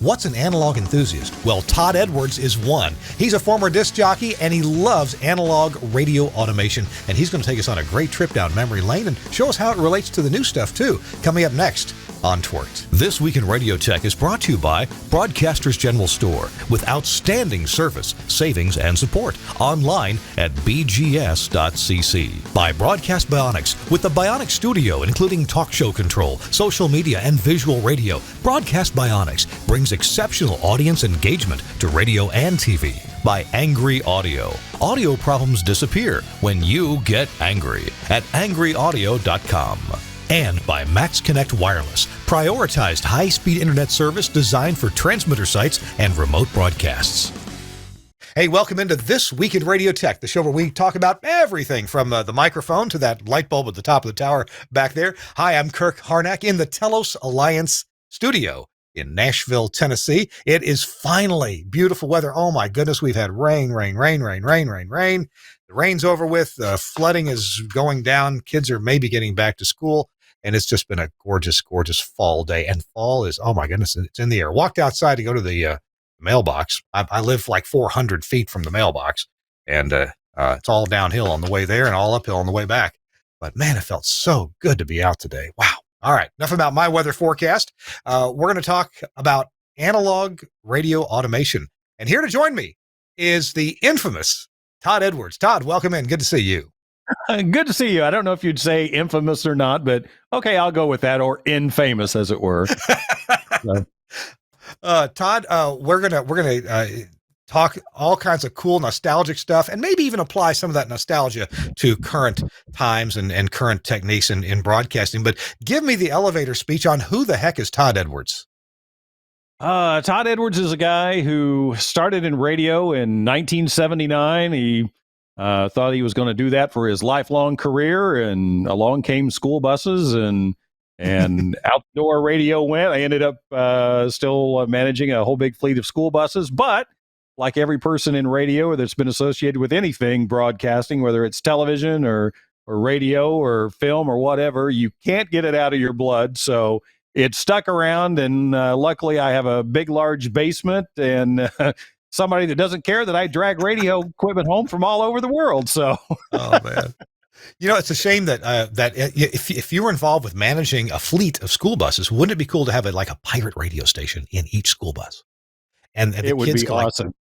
What's an analog enthusiast? Well, Todd Edwards is one. He's a former disc jockey, and he loves analog radio automation. And he's going to take us on a great trip down memory lane and show us how it relates to the new stuff, too. Coming up next on TWiRT. This Week in Radio Tech is brought to you by Broadcasters General Store, with outstanding service, savings, and support. Online at bgs.cc. By Broadcast Bionics, with the Bionic Studio, including talk show control, social media, and visual radio. Broadcast Bionics brings exceptional audience engagement to radio and TV. By Angry Audio. Audio problems disappear when you get angry at angryaudio.com. And by Max Connect Wireless, prioritized high-speed internet service designed for transmitter sites and remote broadcasts. Hey, welcome into This Week in Radio Tech, the show where we talk about everything from the microphone to that light bulb at the top of the tower back there. Hi, I'm Kirk Harnack in the Telos Alliance studio in Nashville, Tennessee. It is finally beautiful weather. Oh my goodness, we've had rain. The rain's over with. Flooding is going down. Kids are maybe getting back to school. And it's just been a gorgeous, gorgeous fall day. And fall is, oh my goodness, it's in the air. Walked outside to go to the mailbox. I live like 400 feet from the mailbox. And it's all downhill on the way there and all uphill on the way back. But man, it felt so good to be out today. Wow. All right, enough about my weather forecast. We're going to talk about analog radio automation. And here to join me is the infamous Todd Edwards. Todd, welcome in. Good to see you. Good to see you. I don't know if you'd say infamous or not, but okay, I'll go with that, or infamous, as it were. Todd, we're gonna talk all kinds of cool, nostalgic stuff, and maybe even apply some of that nostalgia to current times and current techniques in broadcasting. But give me the elevator speech on who the heck is Todd Edwards. Todd Edwards is a guy who started in radio in 1979. He thought he was going to do that for his lifelong career, and along came school buses and outdoor radio went. I ended up still managing a whole big fleet of school buses, but like every person in radio that's been associated with anything broadcasting, whether it's television or radio or film or whatever, you can't get it out of your blood. So it stuck around, and luckily I have a big, large basement and somebody that doesn't care that I drag radio equipment home from all over the world. So, oh man, you know, it's a shame that if you were involved with managing a fleet of school buses, wouldn't it be cool to have a pirate radio station in each school bus? And it would be awesome.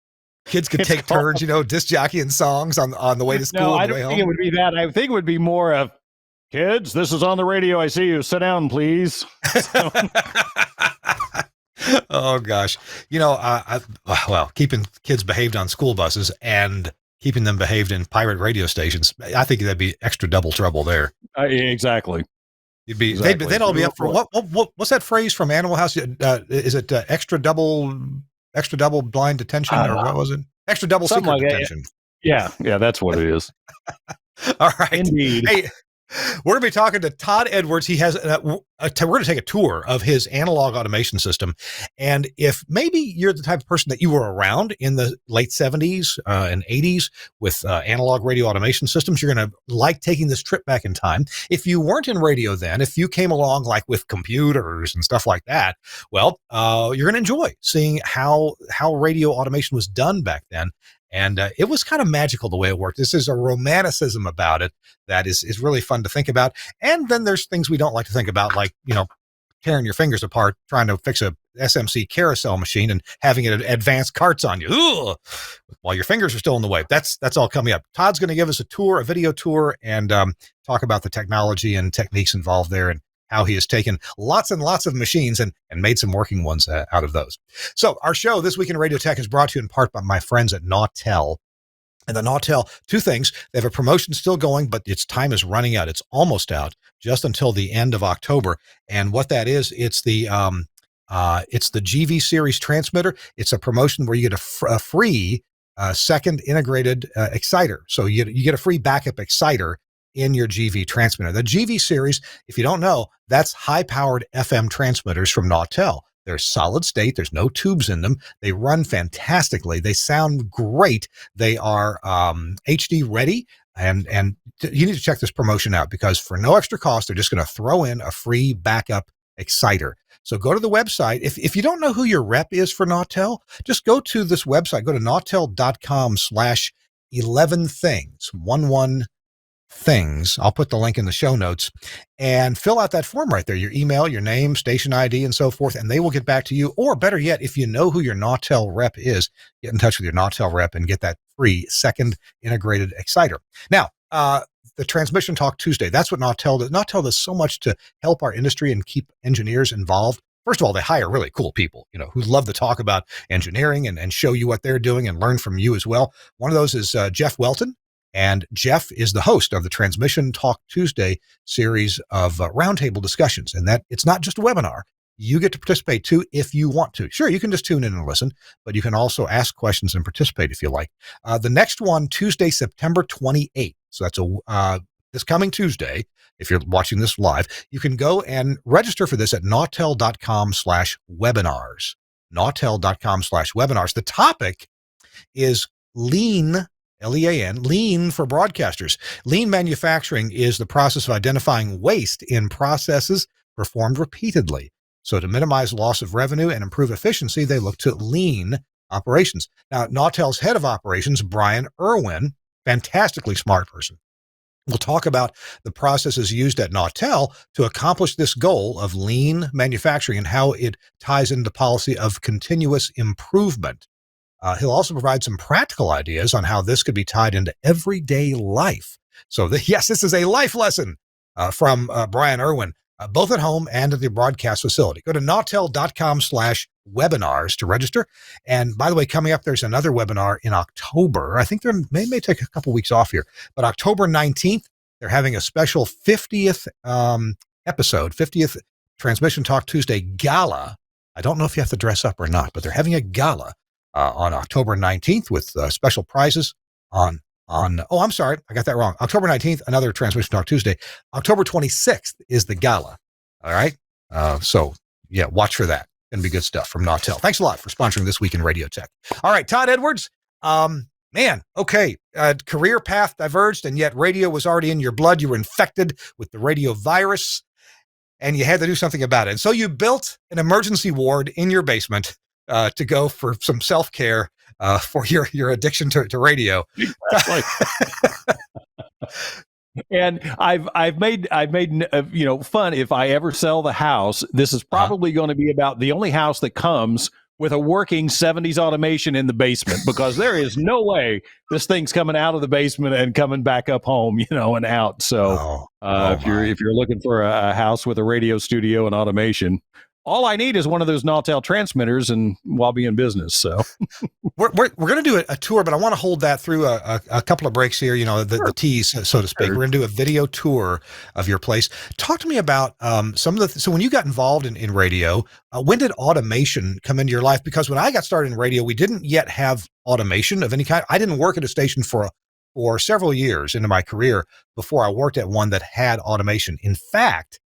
Kids could take turns, disc jockeying songs on the way to school. No, I don't think it would be that. I think it would be more of, kids, this is on the radio. I see you. Sit down, please. Oh gosh. Keeping kids behaved on school buses and keeping them behaved in pirate radio stations, I think that'd be extra double trouble there. Exactly. They'd all be up for what's that phrase from Animal House? Is it extra double blind detention, or what was it? Extra double secret like detention. Yeah, that's what it is. All right. Indeed. Hey, we're going to be talking to Todd Edwards. He has we're going to take a tour of his analog automation system. And if maybe you're the type of person that you were around in the late 70s and 80s with analog radio automation systems, you're going to like taking this trip back in time. If you weren't in radio then, if you came along like with computers and stuff like that, well, you're going to enjoy seeing how radio automation was done back then. And it was kind of magical the way it worked. This is a romanticism about it that is really fun to think about. And then there's things we don't like to think about, like, tearing your fingers apart trying to fix a SMC Carousel machine and having it advance carts on you. Ugh, while your fingers are still in the way. That's all coming up. Todd's going to give us a video tour, and talk about the technology and techniques involved there, and how he has taken lots and lots of machines and made some working ones out of those. So our show, This Week in Radio Tech, is brought to you in part by my friends at Nautel. And the Nautel, two things. They have a promotion still going, but its time is running out. It's almost out, just until the end of October. And what that is, it's the GV series transmitter. It's a promotion where you get a free second integrated exciter. So you get a free backup exciter in your GV transmitter. The GV series, if you don't know, that's high-powered FM transmitters from Nautel. They're solid state. There's no tubes in them. They run fantastically. They sound great. They are HD ready. And you need to check this promotion out, because for no extra cost, they're just going to throw in a free backup exciter. So go to the website. If you don't know who your rep is for Nautel, just go to this website. Go to nautel.com/11things, 11 things. I'll put the link in the show notes and fill out that form right there, your email, your name, station ID, and so forth, and they will get back to you. Or better yet, if you know who your Nautel rep is, get in touch with your Nautel rep and get that free second integrated exciter. Now, the Transmission Talk Tuesday, that's what Nautel does. Nautel does so much to help our industry and keep engineers involved. First of all, they hire really cool people, who love to talk about engineering and show you what they're doing and learn from you as well. One of those is Jeff Welton. And Jeff is the host of the Transmission Talk Tuesday series of roundtable discussions. And that it's not just a webinar. You get to participate too if you want to. Sure, you can just tune in and listen, but you can also ask questions and participate if you like. The next one, Tuesday, September 28th. So that's this coming Tuesday. If you're watching this live, you can go and register for this at nautel.com/webinars. Nautel.com/webinars. The topic is lean. Lean, lean for broadcasters. Lean manufacturing is the process of identifying waste in processes performed repeatedly. So to minimize loss of revenue and improve efficiency, they look to lean operations. Now, Nautel's head of operations, Brian Irwin, fantastically smart person, we'll talk about the processes used at Nautel to accomplish this goal of lean manufacturing and how it ties into the policy of continuous improvement. He'll also provide some practical ideas on how this could be tied into everyday life. So, yes, this is a life lesson from Brian Irwin, both at home and at the broadcast facility. Go to nautel.com/webinars to register. And by the way, coming up, there's another webinar in October. I think there may take a couple weeks off here, but October 19th, they're having a special 50th episode, 50th Transmission Talk Tuesday gala. I don't know if you have to dress up or not, but they're having a gala on October 19th with special prizes I'm sorry, I got that wrong. October 19th, another Transmission Talk Tuesday. October 26th is the gala. All right. So yeah, watch for that. Gonna be good stuff from Nautel. Thanks a lot for sponsoring This Week in Radio Tech. All right, Todd Edwards. Okay. Career path diverged, and yet radio was already in your blood. You were infected with the radio virus, and you had to do something about it. And so you built an emergency ward in your basement to go for some self-care for your addiction to radio. Exactly. And I've made fun. If I ever sell the house, this is probably going to be about the only house that comes with a working 70s automation in the basement, because there is no way this thing's coming out of the basement and coming back up home, and out. So if you're looking for a house with a radio studio and automation, all I need is one of those Nautel transmitters, and I'll be in business. So we're going to do a tour, but I want to hold that through a couple of breaks here, the tease, so to speak. Sure. We're going to do a video tour of your place. Talk to me about some of the, so when you got involved in radio, when did automation come into your life? Because when I got started in radio, we didn't yet have automation of any kind. I didn't work at a station for several years into my career before I worked at one that had automation. In fact,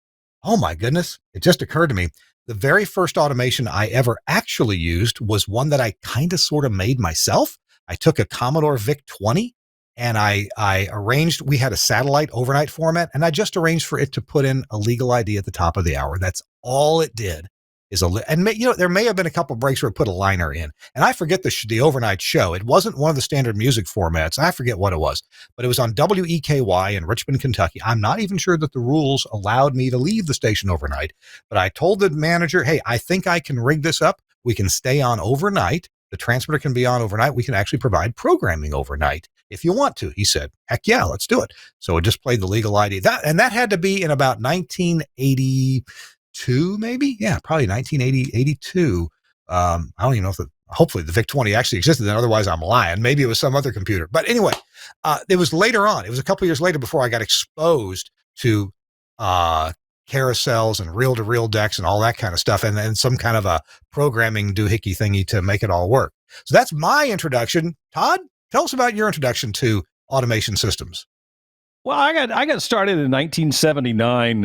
oh my goodness, it just occurred to me, the very first automation I ever actually used was one that I kind of sort of made myself. I took a Commodore VIC-20 and I arranged, we had a satellite overnight format, and I just arranged for it to put in a legal ID at the top of the hour. That's all it did. There may have been a couple breaks where it put a liner in, and I forget the overnight show. It wasn't one of the standard music formats. I forget what it was, but it was on WEKY in Richmond, Kentucky. I'm not even sure that the rules allowed me to leave the station overnight, but I told the manager, hey, I think I can rig this up. We can stay on overnight. The transmitter can be on overnight. We can actually provide programming overnight if you want to. He said, heck yeah, let's do it. So it just played the legal ID. That had to be in about 1982, maybe? Yeah, probably 1980, 82. I don't even know if hopefully the VIC-20 actually existed then. Otherwise I'm lying. Maybe it was some other computer. But anyway, it was later on. It was a couple years later before I got exposed to carousels and reel-to-reel decks and all that kind of stuff, and some kind of a programming doohickey thingy to make it all work. So that's my introduction. Todd, tell us about your introduction to automation systems. Well, I got started in 1979.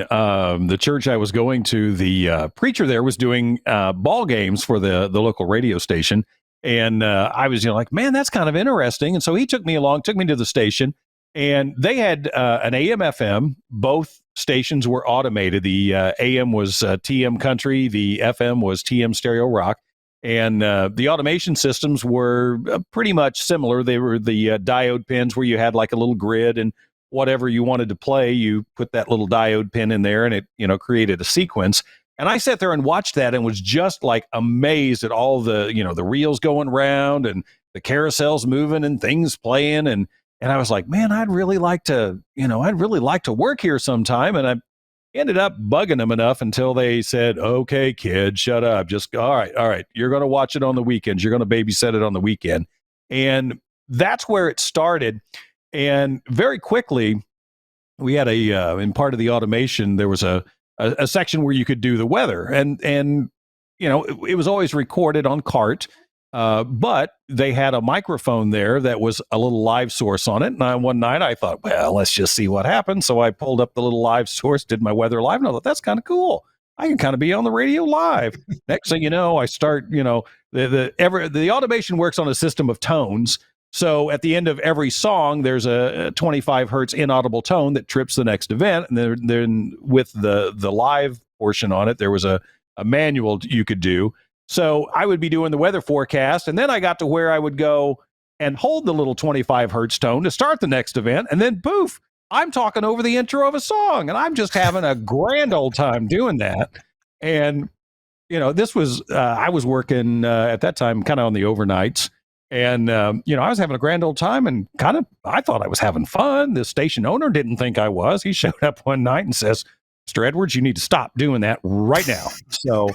The church I was going to, the preacher there was doing ball games for the local radio station, and I was like, man, that's kind of interesting. And so he took me to the station, And they had an AM FM. Both stations were automated. The AM was TM Country. The FM was TM Stereo Rock. And the automation systems were pretty much similar. They were the diode pins where you had like a little grid, and whatever you wanted to play, you put that little diode pin in there, and it created a sequence. And I sat there and watched that and was just like amazed at all the the reels going around and the carousels moving and things playing, and I was like, man, I'd really like to work here sometime. And I ended up bugging them enough until they said, okay, kid, shut up. Just all right. You're going to watch it on the weekends. You're going to babysit it on the weekend. And that's where it started. And very quickly, we had in part of the automation, there was a section where you could do the weather. And it was always recorded on CART. But they had a microphone there that was a little live source on it. And one night I thought, well, let's just see what happens. So I pulled up the little live source, did my weather live, and I thought, that's kind of cool. I can kind of be on the radio live. Next thing you know, I start, the automation works on a system of tones. So at the end of every song, there's a 25 hertz inaudible tone that trips the next event. And then with the live portion on it, there was a manual you could do. So I would be doing the weather forecast, and then I got to where I would go and hold the little 25 hertz tone to start the next event, and then poof, I'm talking over the intro of a song, and I'm just having a grand old time doing that. And this was I was working at that time kind of on the overnights, and I was having a grand old time, and I thought I was having fun. The station owner didn't think I was. He showed up one night and says, "Mr. Edwards, you need to stop doing that right now." So.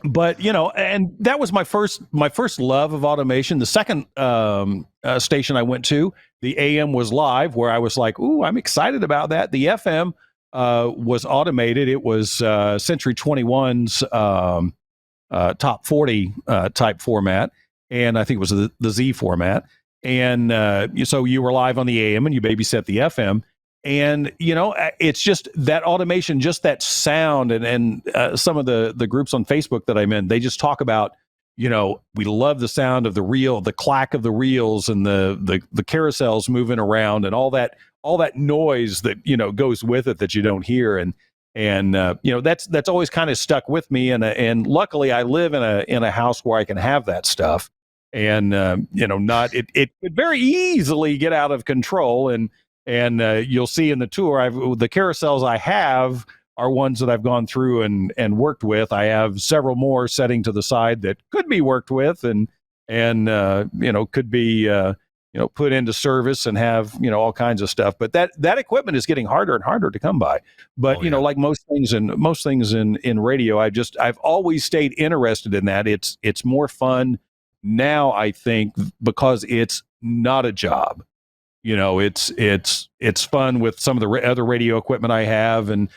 But and that was my first love of automation. The second station I went to, the AM was live, where I was like, "Ooh, I'm excited about that." The FM was automated. It was Century 21's top 40 type format, and I think it was the Z format. And so you were live on the AM, and you babysit the FM. And it's just that automation, just that sound, and some of the groups on Facebook that I'm in, they just talk about, we love the sound of the reel, the clack of the reels, and the carousels moving around, and all that noise that goes with it that you don't hear, and that's always kind of stuck with me, and luckily I live in a house where I can have that stuff, and not it could very easily get out of control. And you'll see in the tour, the carousels I have are ones that I've gone through and worked with. I have several more setting to the side that could be worked with and could be put into service and have all kinds of stuff. But that equipment is getting harder and harder to come by. But like most things in radio, I've always stayed interested in that. It's more fun now, I think, because it's not a job. It's fun with some of the other radio equipment I have and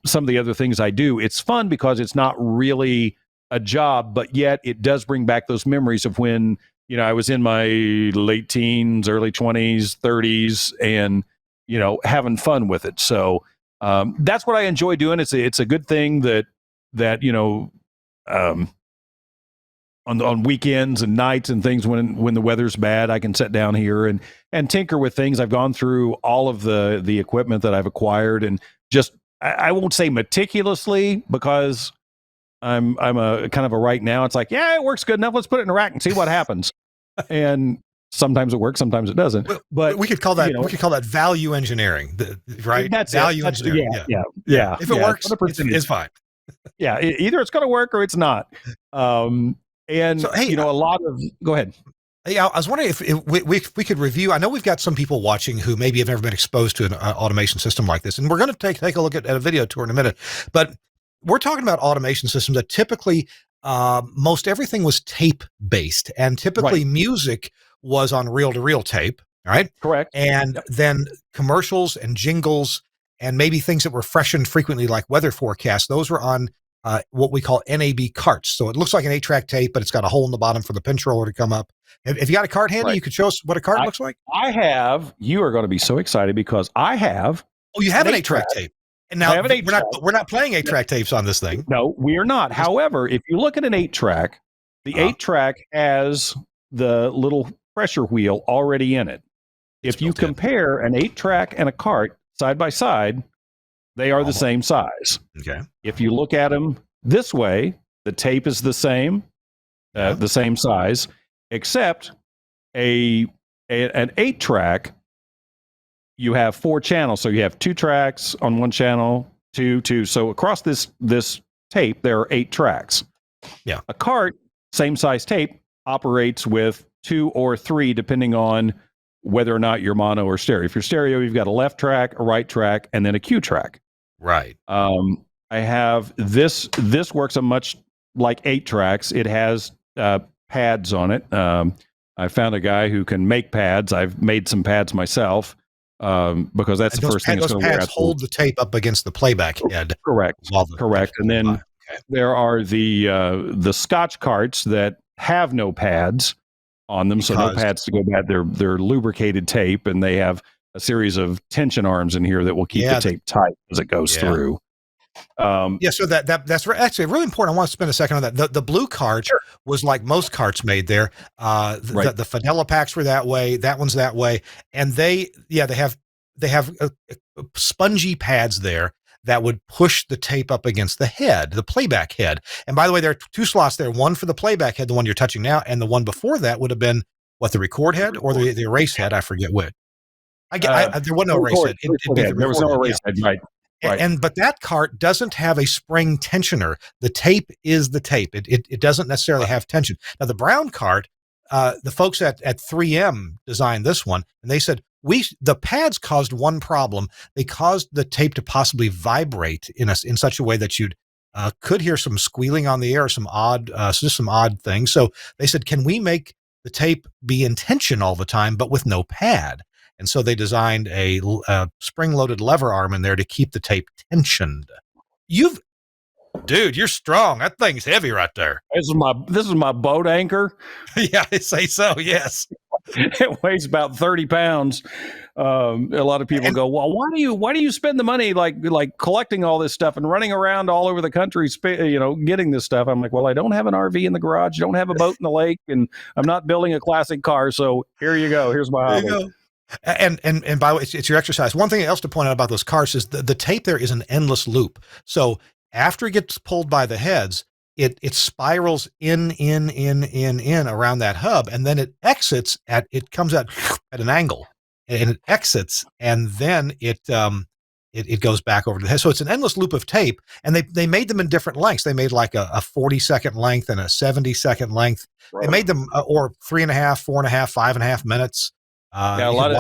some of the other things I do. It's fun because it's not really a job, but yet it does bring back those memories of when, I was in my late teens, early 20s, 30s, and, having fun with it. So that's what I enjoy doing. It's a good thing that on weekends and nights and things when the weather's bad, I can sit down here and tinker with things. I've gone through all of the equipment that I've acquired, and just I won't say meticulously, because I'm a kind of a right now. It's like, yeah, it works good enough. Let's put it in a rack and see what happens. And sometimes it works, sometimes it doesn't. But we could call that value engineering, right? That's value it. engineering. Yeah. If it works, it's fine. Yeah, either it's going to work or it's not. And so, hey, a lot of go ahead. Hey, I was wondering if we could review. I know we've got some people watching who maybe have never been exposed to an automation system like this, and we're going to take a look at a video tour in a minute. But we're talking about automation systems that typically most everything was tape based, and typically music was on reel-to-reel tape. All right, correct. And then commercials and jingles, and maybe things that were freshened frequently, like weather forecasts. Those were on what we call NAB carts. So it looks like an 8-track tape, but it's got a hole in the bottom for the pinch roller to come up. If you got a cart handy, you could show us what a cart looks like. I have. You are going to be so excited because I have. Oh, you have an 8-track tape. And now we're not playing 8-track tapes on this thing. No, we are not. However, if you look at an 8-track, the 8-track has the little pressure wheel already in it. If you compare an 8-track and a cart side by side, they are the same size. Okay. If you look at them this way, the tape is the same size, except an 8-track, you have 4 channels. So you have 2 tracks on one channel, two. So across this tape, there are 8 tracks. Yeah. A cart, same size tape, operates with 2 or 3, depending on whether or not you're mono or stereo. If you're stereo, you've got a left track, a right track, and then a Q track. Right. I have this. This works a much like 8 tracks. It has pads on it. I found a guy who can make pads. I've made some pads myself because that's the first thing that's going to wear out. Those pads hold the tape up against the playback head. Correct. And then there are the Scotch carts that have no pads on them, so no pads to go bad. They're lubricated tape, and they have a series of tension arms in here that will keep the tape tight as it goes through. So that's actually really important. I want to spend a second on that. The blue cart was like most carts made there. The Fidela packs were that way. That one's that way, and they have spongy pads there that would push the tape up against the head, the playback head. And by the way, there are 2 slots there, one for the playback head, the one you're touching now, and the one before that would have been the record head or the erase head. I forget which. There was no erase head. There was no erase head, right. But that cart doesn't have a spring tensioner. The tape is the tape. It doesn't necessarily have tension. Now the brown cart, the folks at 3M designed this one, and they said the pads caused one problem. They caused the tape to possibly vibrate in such a way that you'd could hear some squealing on the air, some odd things. So they said, can we make the tape be in tension all the time, but with no pad? And so they designed a spring-loaded lever arm in there to keep the tape tensioned. Dude, you're strong. That thing's heavy right there. This is my boat anchor. Yeah, I say so. Yes, it weighs about 30 pounds. A lot of people go, well, why do you spend the money like collecting all this stuff and running around all over the country, getting this stuff? I'm like, well, I don't have an RV in the garage, don't have a boat in the lake, and I'm not building a classic car. So here you go. Here's my hobby. And by the way, it's your exercise. One thing else to point out about those carts is the tape there is an endless loop. So after it gets pulled by the heads, it spirals in around that hub, and then it comes out at an angle, and it exits, and then it goes back over to the head. So it's an endless loop of tape, and they made them in different lengths. They made like a 40-second length and a 70-second length. Right. They made them or 3.5, 4.5, 5.5 minutes. A lot of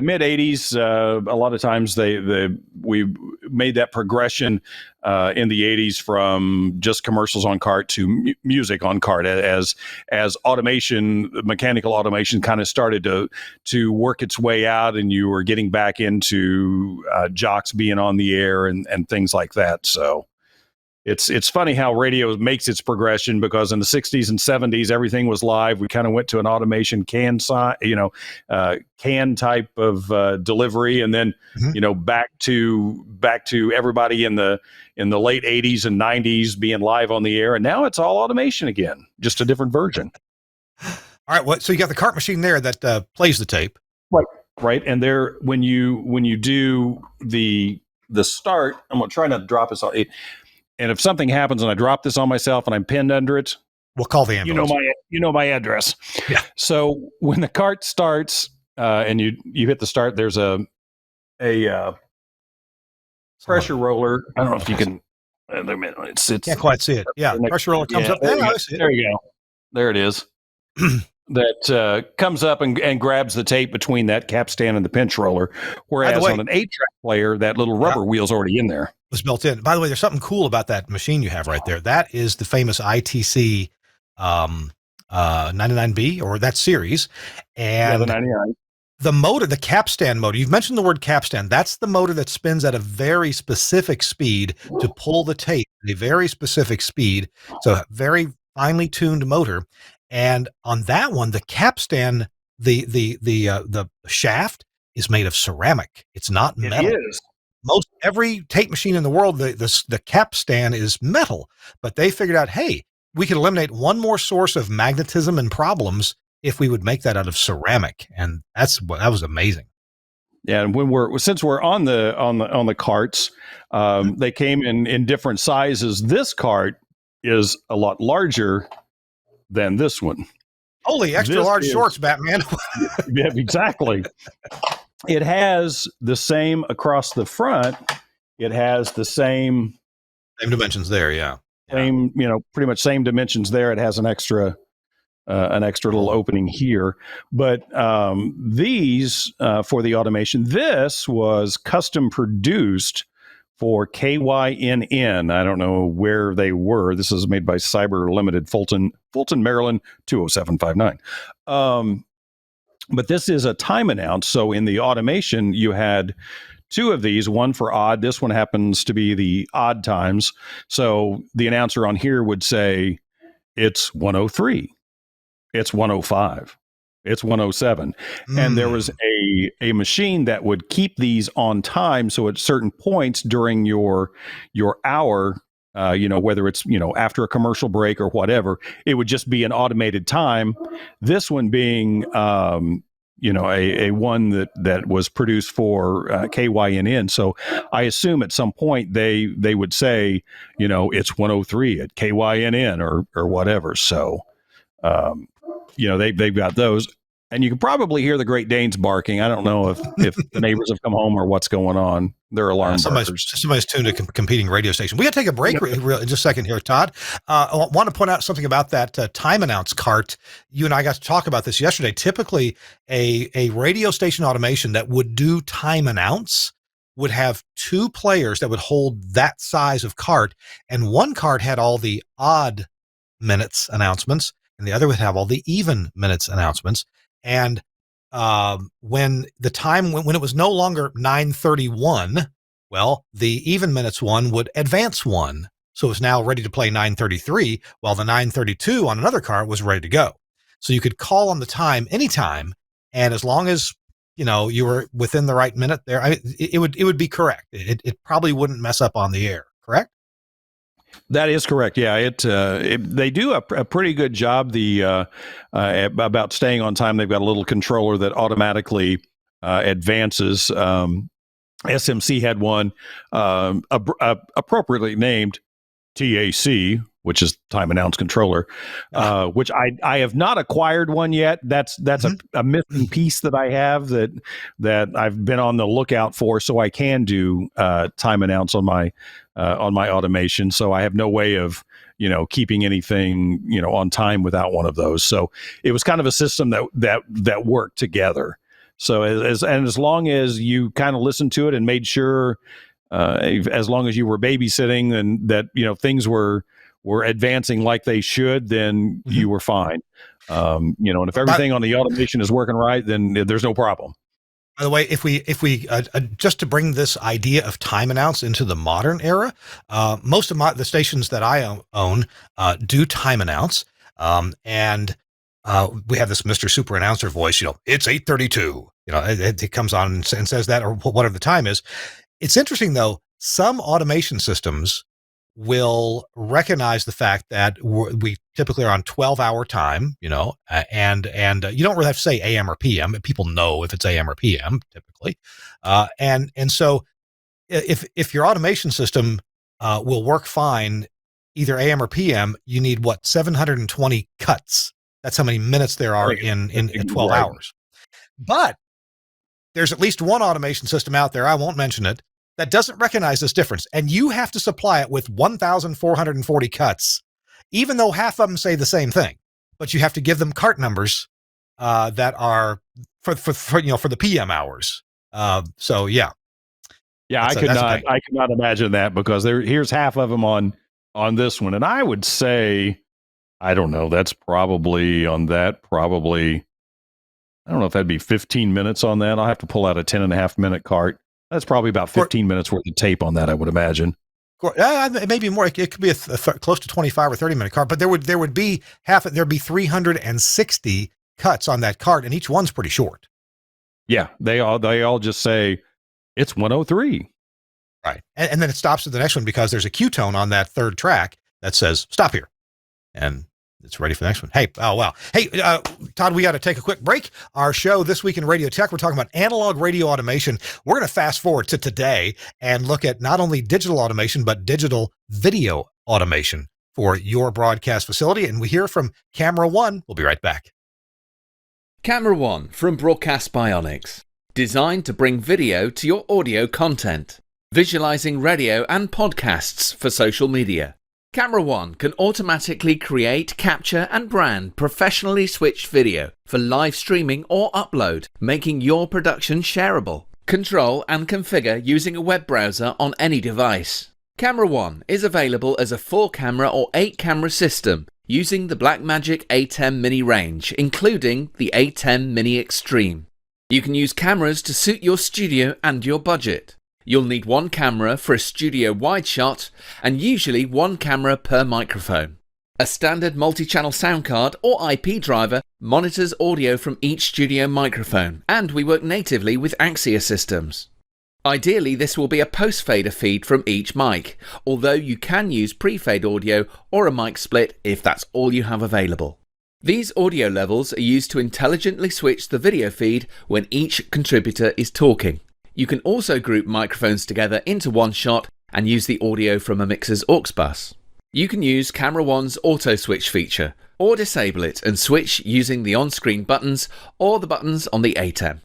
mid 80s. A lot of times we made that progression in the 80s from just commercials on cart to music on cart as automation, mechanical automation, kind of started to work its way out, and you were getting back into jocks being on the air and things like that. So it's funny how radio makes its progression, because in the 60s and 70s, everything was live. We kind of went to an automation can type of delivery, and then back to everybody in the late 80s and 90s being live on the air, and now it's all automation again, just a different version. All right, so you got the cart machine there that plays the tape, right, and there when you do the start, I'm gonna try not to drop this. And if something happens and I drop this on myself and I'm pinned under it, we'll call the ambulance. You know my address. Yeah. So when the cart starts and you hit the start, there's a pressure roller. I don't know if you can. It's can't quite see it. Yeah, pressure roller comes up. There you go. There it is. That comes up and grabs the tape between that capstan and the pinch roller. Whereas on an 8-track player, that little rubber wheel's already in there. Was built in. By the way, there's something cool about that machine you have right there. That is the famous ITC 99B, or that series. And the 99. The motor, the capstan motor, you've mentioned the word capstan. That's the motor that spins at a very specific speed to pull the tape at a very specific speed. So a very finely tuned motor. And on that one, the capstan, the shaft is made of ceramic. It's not metal. It is. Most every tape machine in the world, the capstan is metal, but they figured out, hey, we could eliminate one more source of magnetism and problems if we would make that out of ceramic, and that was amazing. Yeah, and since we're on the carts, they came in different sizes. This cart is a lot larger than this one. Holy extra large shorts, Batman. Yeah, exactly. It has the same across the front. It has the same dimensions there. Yeah. Same, pretty much same dimensions there. It has an extra little opening here. But these for the automation, this was custom produced for KYNN. I don't know where they were. This is made by Cyber Limited, Fulton, Maryland, 20759. But this is a time announce. So in the automation, you had two of these, one for odd. This one happens to be the odd times. So the announcer on here would say, it's 103, it's 105, it's 107. And there was a machine that would keep these on time. So at certain points during your hour, whether it's, after a commercial break or whatever, it would just be an automated time. This one being, a one that was produced for KYNN. So I assume at some point they would say, it's 103 at KYNN or whatever. So, they've got those. And you can probably hear the Great Danes barking. I don't know if the neighbors have come home or what's going on. They're alarm barkers. Somebody's tuned to a competing radio station. We got to take a break in just a second here, Todd. I want to point out something about that time announce cart. You and I got to talk about this yesterday. Typically, a radio station automation that would do time announce would have two players that would hold that size of cart, and one cart had all the odd minutes announcements, and the other would have all the even minutes announcements. And when the time when it was no longer 9:31, well, the even minutes one would advance one, so it was now ready to play 9:33, while the 9:32 on another car was ready to go. So you could call on the time anytime, and as long as you were within the right minute there, it would be correct. It probably wouldn't mess up on the air. Correct? That is correct. Yeah, they do a pretty good job about staying on time. They've got a little controller that automatically advances. SMC had one appropriately named TAC, which is time announce controller, which I have not acquired one yet. That's a missing piece that I have that I've been on the lookout for, so I can do time announce on my automation. So I have no way of keeping anything on time without one of those. So it was kind of a system that worked together. So as long as you kind of listened to it and made sure, as long as you were babysitting and that things were advancing like they should, then you were fine. And if everything on the automation is working right, then there's no problem. By the way, if we just to bring this idea of time announce into the modern era, most of the stations that I own do time announce, and we have this Mr. Super Announcer voice. It's 8:32. It comes on and says that, or whatever the time is. It's interesting though. Some automation systems will recognize the fact that we typically are on 12-hour time, and you don't really have to say AM or PM. People know if it's AM or PM typically. And so if your automation system will work fine, either AM or PM, you need 720 cuts. That's how many minutes there are in 12 hours. But there's at least one automation system out there, I won't mention it, that doesn't recognize this difference. And you have to supply it with 1,440 cuts, even though half of them say the same thing. But you have to give them cart numbers that are for the PM hours. So yeah. Yeah, I could not imagine that, because here's half of them on this one. And I would say, I don't know, that's probably I don't know if that'd be 15 minutes on that. I'll have to pull out a 10.5-minute cart. That's probably about 15 minutes worth of tape on that, I would imagine. Maybe more. It could be close to 25 or 30-minute cart, but there would be there'd be 360 cuts on that cart, and each one's pretty short. Yeah, they all just say it's 103. Right, and then it stops at the next one because there's a Q tone on that third track that says stop here, and it's ready for the next one. Hey, oh, wow. Hey, Todd, we got to take a quick break. Our show this week in Radio Tech, we're talking about analog radio automation. We're going to fast forward to today and look at not only digital automation, but digital video automation for your broadcast facility. And we hear from Camera One. We'll be right back. Camera One from Broadcast Bionics. Designed to bring video to your audio content. Visualizing radio and podcasts for social media. Camera One can automatically create, capture and brand professionally switched video for live streaming or upload, making your production shareable. Control and configure using a web browser on any device. Camera One is available as a 4-camera or 8-camera system using the Blackmagic A10 Mini range, including the A10 Mini Extreme. You can use cameras to suit your studio and your budget. You'll need 1 camera for a studio wide shot and usually 1 camera per microphone. A standard multi-channel sound card or IP driver monitors audio from each studio microphone, and we work natively with Axia systems. Ideally, this will be a post-fader feed from each mic, although you can use pre-fade audio or a mic split if that's all you have available. These audio levels are used to intelligently switch the video feed when each contributor is talking. You can also group microphones together into one shot and use the audio from a mixer's aux bus. You can use Camera One's auto switch feature, or disable it and switch using the on-screen buttons or the buttons on the A10.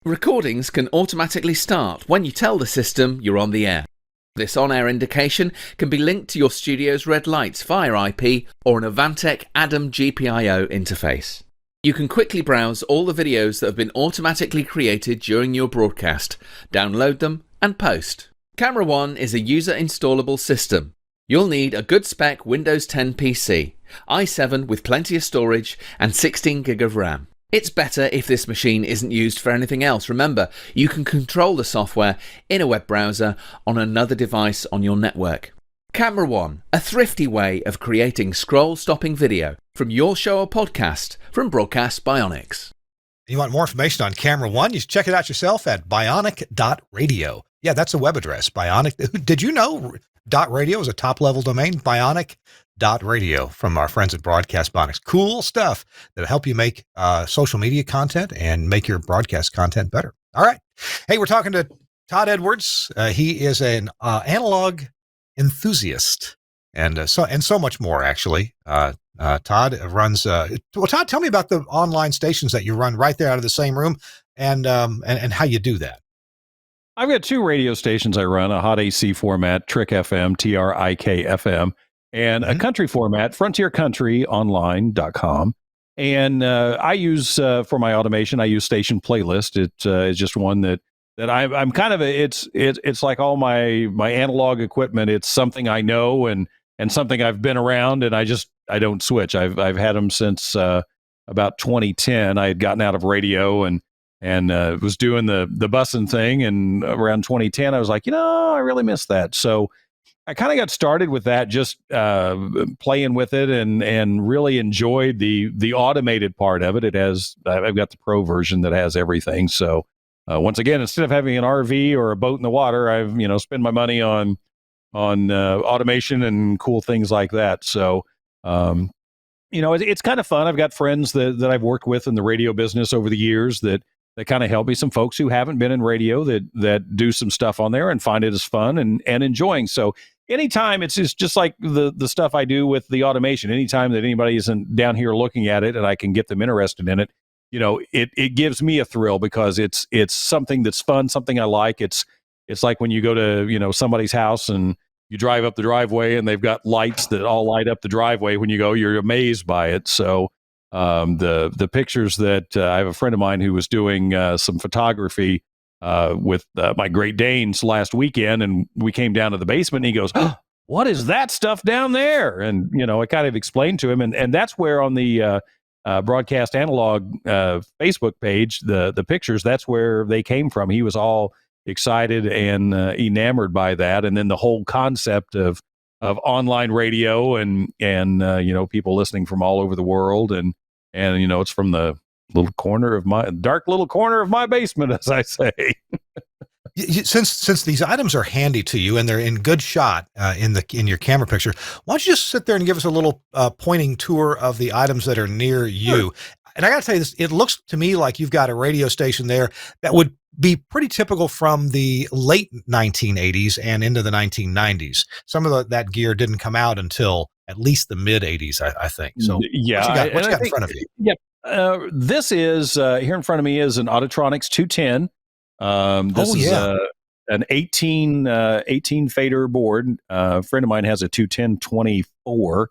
Recordings can automatically start when you tell the system you're on the air. This on-air indication can be linked to your studio's red lights via IP or an Avantec Adam GPIO interface. You can quickly browse all the videos that have been automatically created during your broadcast, download them and post. Camera One is a user-installable system. You'll need a good spec Windows 10 PC, i7 with plenty of storage and 16 gig of RAM. It's better if this machine isn't used for anything else. Remember, you can control the software in a web browser on another device on your network. Camera One, a thrifty way of creating scroll-stopping video from your show or podcast from Broadcast Bionics. You want more information on Camera One? You should check it out yourself at bionic.radio. Yeah, that's a web address, Bionic. Did you know .radio is a top-level domain? Bionic.radio from our friends at Broadcast Bionics. Cool stuff that'll help you make social media content and make your broadcast content better. All right. Hey, we're talking to Todd Edwards. He is an analog enthusiast and so much more, actually. Todd runs, Todd, tell me about the online stations that you run right there out of the same room and how you do that. I've got 2 radio stations I run, a hot AC format, TRIK FM, TRIK FM, and a country format, frontiercountryonline.com. And I use, for my automation, I use Station Playlist. It is just one that I'm kind of, it's like all my analog equipment. It's something I know and something I've been around, and I don't switch. I've had them since about 2010. I had gotten out of radio and was doing the bussing thing, and around 2010 I was like, I really miss that. So I kind of got started with that, just playing with it and really enjoyed the automated part of it. I've got the pro version that has everything. So once again, instead of having an RV or a boat in the water, I've spend my money on automation and cool things like that. So it's kind of fun. I've got friends that I've worked with in the radio business over the years that kind of help me. Some folks who haven't been in radio that do some stuff on there and find it as fun and enjoying. So anytime, it's just like the stuff I do with the automation. Anytime that anybody isn't down here looking at it and I can get them interested in it, it gives me a thrill because it's something that's fun, something I like. It's like when you go to somebody's house and you drive up the driveway and they've got lights that all light up the driveway. When you go, you're amazed by it. So the pictures that I have a friend of mine who was doing some photography with my Great Danes last weekend, and we came down to the basement and he goes, "Oh, what is that stuff down there?" And I kind of explained to him, and that's where on the Broadcast Analog Facebook page, the pictures, that's where they came from. He was all excited and enamored by that, and then the whole concept of online radio and people listening from all over the world, and it's from the dark little corner of my basement, as I say. Since these items are handy to you and they're in good shot in your camera picture, why don't you just sit there and give us a little pointing tour of the items that are near you? Sure. And I got to tell you this, it looks to me like you've got a radio station there that would be pretty typical from the late 1980s and into the 1990s. Some of that gear didn't come out until at least the mid 80s, I think. So yeah, what you got in front of you? Yeah, this is here in front of me is an Auditronics 210. This is an 18 fader board. A friend of mine has a 210-24,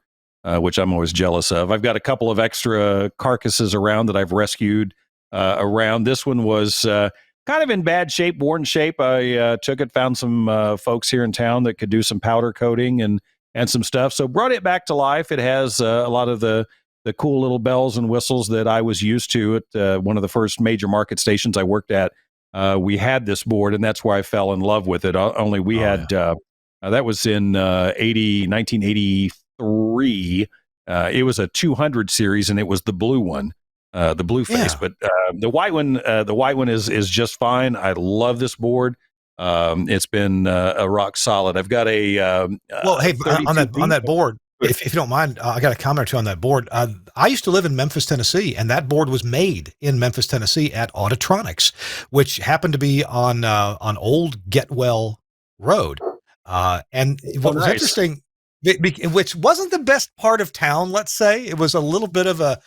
which I'm always jealous of. I've got a couple of extra carcasses around that I've rescued around. This one was kind of in bad shape, worn shape. I took it, found some folks here in town that could do some powder coating and some stuff. So brought it back to life. It has a lot of the cool little bells and whistles that I was used to at one of the first major market stations I worked at. We had this board, and that's where I fell in love with it. Only we had that was in 1983. It was a 200 series, and it was the blue one, the blue face. Yeah. But the white one is just fine. I love this board. It's been a rock solid. I've got a well. Hey, on that board. If you don't mind, I got a comment or two on that board. I used to live in Memphis, Tennessee, and that board was made in Memphis, Tennessee at Auditronics, which happened to be on Old Getwell Road. And what was interesting, which wasn't the best part of town, let's say, it was a little bit of a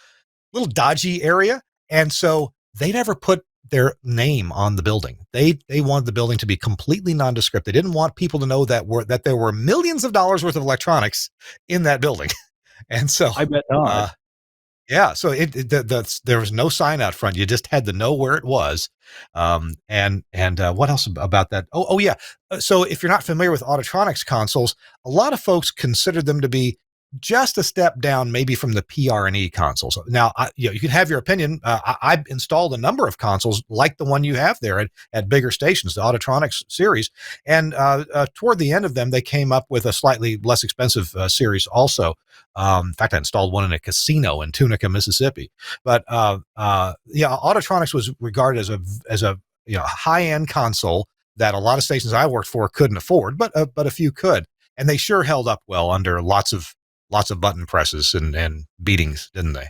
little dodgy area. And so they never put their name on the building. They wanted the building to be completely nondescript. They didn't want people to know that there were millions of dollars worth of electronics in that building. And so I bet not. Yeah, so there was no sign out front. You just had to know where it was. And what else about that? Oh yeah. So if you're not familiar with Auditronics consoles, a lot of folks consider them to be just a step down, maybe from the PR&E consoles. Now, you can have your opinion. I've installed a number of consoles like the one you have there at bigger stations, the Auditronics series. And toward the end of them, they came up with a slightly less expensive series also. In fact, I installed one in a casino in Tunica, Mississippi. But Auditronics was regarded as a high-end console that a lot of stations I worked for couldn't afford, but a few could. And they sure held up well under lots of button presses and beatings, didn't they?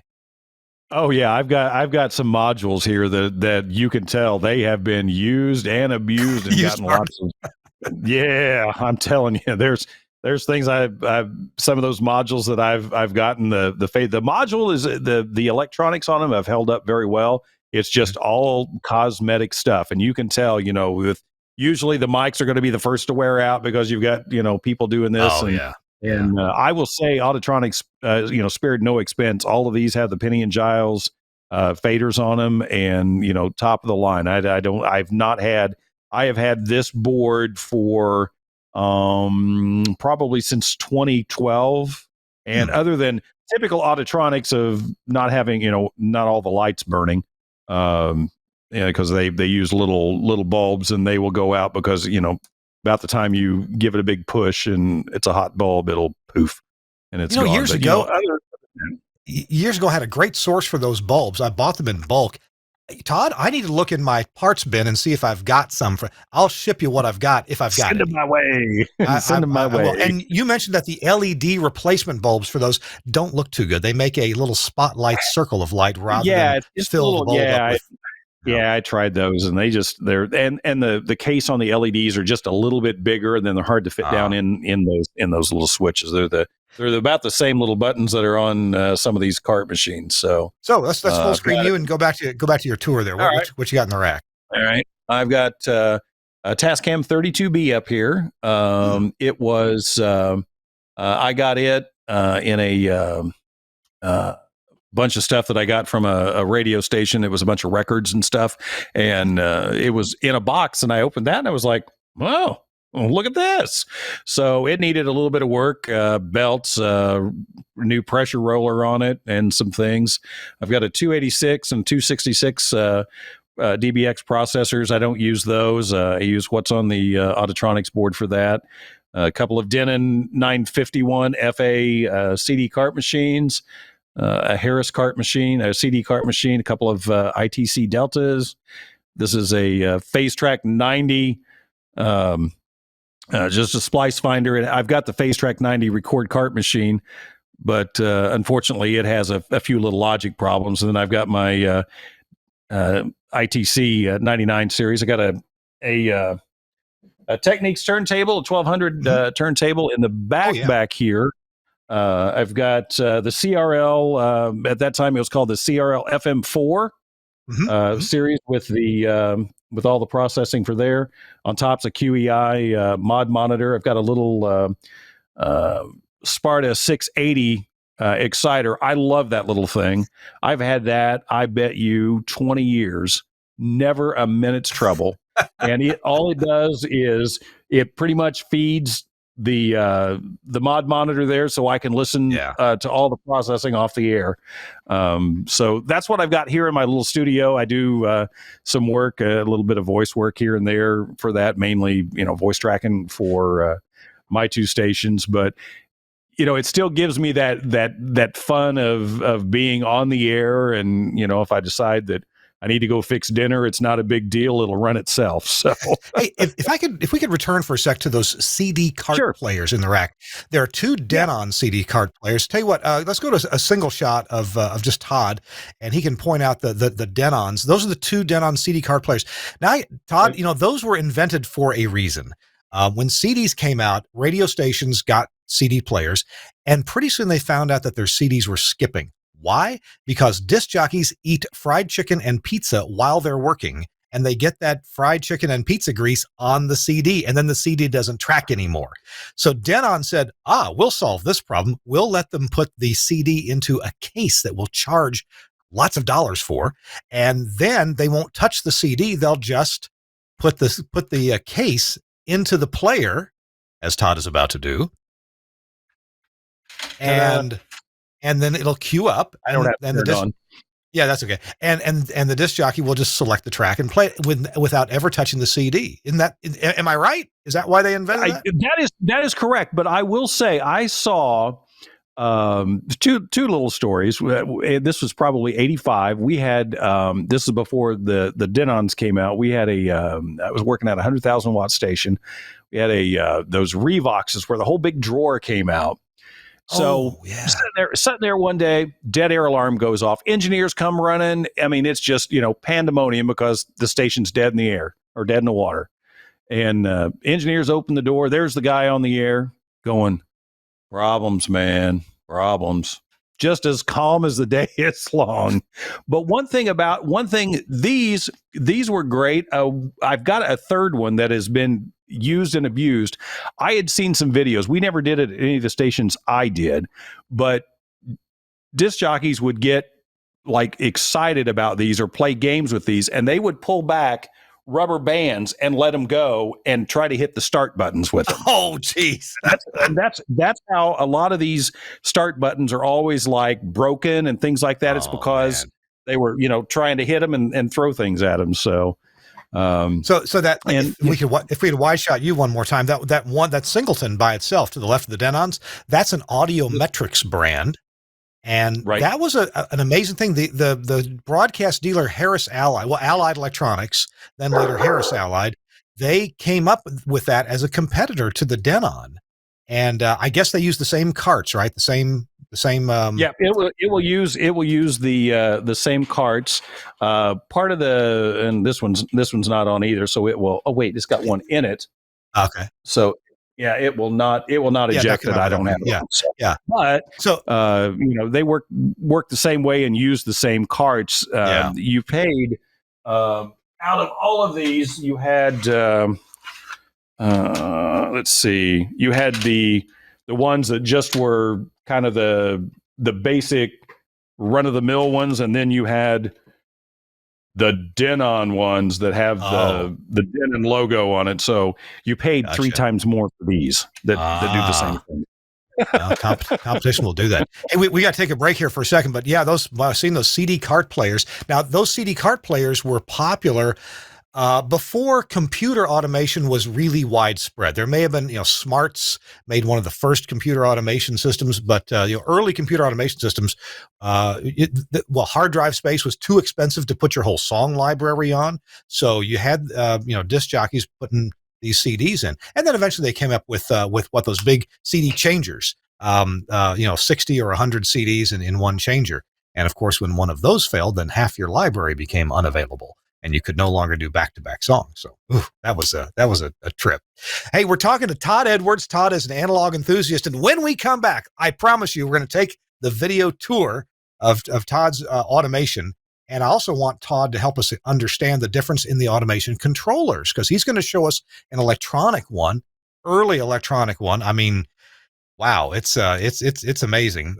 Oh yeah, I've got some modules here that you can tell they have been used and abused and gotten lots of. Yeah, I'm telling you, there's things I've some of those modules that I've gotten the module is the electronics on them have held up very well. It's just all cosmetic stuff, and you can tell, with usually the mics are going to be the first to wear out because you've got people doing this. Oh yeah. And I will say Auditronics, spared no expense. All of these have the Penny and Giles faders on them, and top of the line. I have had this board for probably since 2012, and other than typical Auditronics of not having not all the lights burning, because they use little bulbs and they will go out because about the time you give it a big push and it's a hot bulb, it'll poof and it's gone. Years ago I had a great source for those bulbs. I bought them in bulk. Todd, I need to look in my parts bin and see if I've got some. I'll ship you what I've got if I've got it. Send them my way. Send them my way. And you mentioned that the LED replacement bulbs for those don't look too good. They make a little spotlight circle of light rather than fill the bulb up with. Yeah, I tried those, and they're the case on the LEDs are just a little bit bigger, and then they're hard to fit down in those little switches. They're about the same little buttons that are on some of these cart machines. So let's full screen you and go back to your tour there. What you got in the rack? All right, I've got a Tascam 32B up here. It was I got it in a bunch of stuff that I got from a radio station. It was a bunch of records and stuff, and it was in a box, and I opened that and I was like, wow, look at this. So it needed a little bit of work, belts, new pressure roller on it, and some things. I've got a 286 and 266 DBX processors. I don't use those. I use what's on the Auditronics board for that. A couple of Denon 951 FA CD cart machines, a Harris cart machine, a CD cart machine, a couple of ITC Deltas. This is a Phase Track 90 just a splice finder. And I've got the FaceTrack 90 record cart machine, but unfortunately it has a few little logic problems. And then I've got my ITC 99 series. I got a Techniques turntable, a 1200 turntable in the back here. I've got the CRL. At that time, it was called the CRL FM4 series with all the processing for there. On top's a QEI mod monitor. I've got a little Sparta 680 exciter. I love that little thing. I've had that, I bet you, 20 years. Never a minute's trouble. And all it does is it pretty much feeds the mod monitor there, so I can listen to all the processing off the air. So that's what I've got here in my little studio. I do some work, a little bit of voice work here and there for that, mainly voice tracking for my two stations. But it still gives me that fun of being on the air, and if I decide that I need to go fix dinner, it's not a big deal. It'll run itself. So, hey, if we could return for a sec to those CD cart players in the rack. There are two Denon CD cart players. Tell you what, let's go to a single shot of just Todd, and he can point out the Denons. Those are the two Denon CD cart players. Now, Todd, those were invented for a reason. When CDs came out, radio stations got CD players, and pretty soon they found out that their CDs were skipping. Why? Because disc jockeys eat fried chicken and pizza while they're working, and they get that fried chicken and pizza grease on the CD, and then the CD doesn't track anymore. So Denon said, we'll solve this problem. We'll let them put the CD into a case that will charge lots of dollars for, and then they won't touch the CD. They'll just put the case into the player, as Todd is about to do, and then it'll queue up. I don't have to turn it on. Yeah, that's okay. And the disc jockey will just select the track and play it without ever touching the CD. Am I right? Is that why they invented that? That is correct. But I will say I saw two little stories. This was probably 85. We had this is before the Denons came out. We had I was working at a 100,000 watt station. We had those Revoxes where the whole big drawer came out. So sitting there one day, dead air alarm goes off. Engineers come running. I mean, it's just, pandemonium because the station's dead in the air or dead in the water. And engineers open the door. There's the guy on the air going, problems, man, problems. Just as calm as the day is long. But one thing, these were great. I've got a third one that has been used and abused. I had seen some videos. We never did it at any of the stations I did, but disc jockeys would get excited about these or play games with these, and they would pull back rubber bands and let them go and try to hit the start buttons with them. Oh, geez. That's how a lot of these start buttons are always broken and things like that. It's because they were, trying to hit them and throw things at them. So, that if we had wide shot you one more time, that Singleton by itself to the left of the Denons, that's an Audiometrics brand. And that was an amazing thing. The broadcast dealer Harris Allied Electronics, then later Harris Allied, they came up with that as a competitor to the Denon. And I guess they use the same carts, right? The same. It will use the same carts. Part of and this one's not on either, so it will. Oh wait, it's got one in it. Okay. So yeah, it will not eject it. I don't have it. Yeah. But they work the same way and use the same carts. You paid out of all of these, you had let's see, you had the ones that just were kind of the basic run of the mill ones, and then you had the Denon ones that have the Denon logo on it. So you paid 3 times more for these that do the same thing. Competition will do that. Hey, we got to take a break here for a second, but yeah, I've seen those CD cart players. Now, those CD cart players were popular before computer automation was really widespread. There may have been, Smarts made one of the first computer automation systems, but early computer automation systems, hard drive space was too expensive to put your whole song library on. So you had, disc jockeys putting these CDs in. And then eventually they came up with what those big CD changers, 60 or 100 CDs in one changer. And of course, when one of those failed, then half your library became unavailable and you could no longer do back-to-back songs. So that was a trip. Hey, we're talking to Todd Edwards. Todd is an analog enthusiast. And when we come back, I promise you, we're going to take the video tour of Todd's automation. And I also want Todd to help us understand the difference in the automation controllers, because he's going to show us an electronic one, early electronic one. I mean, wow, it's amazing.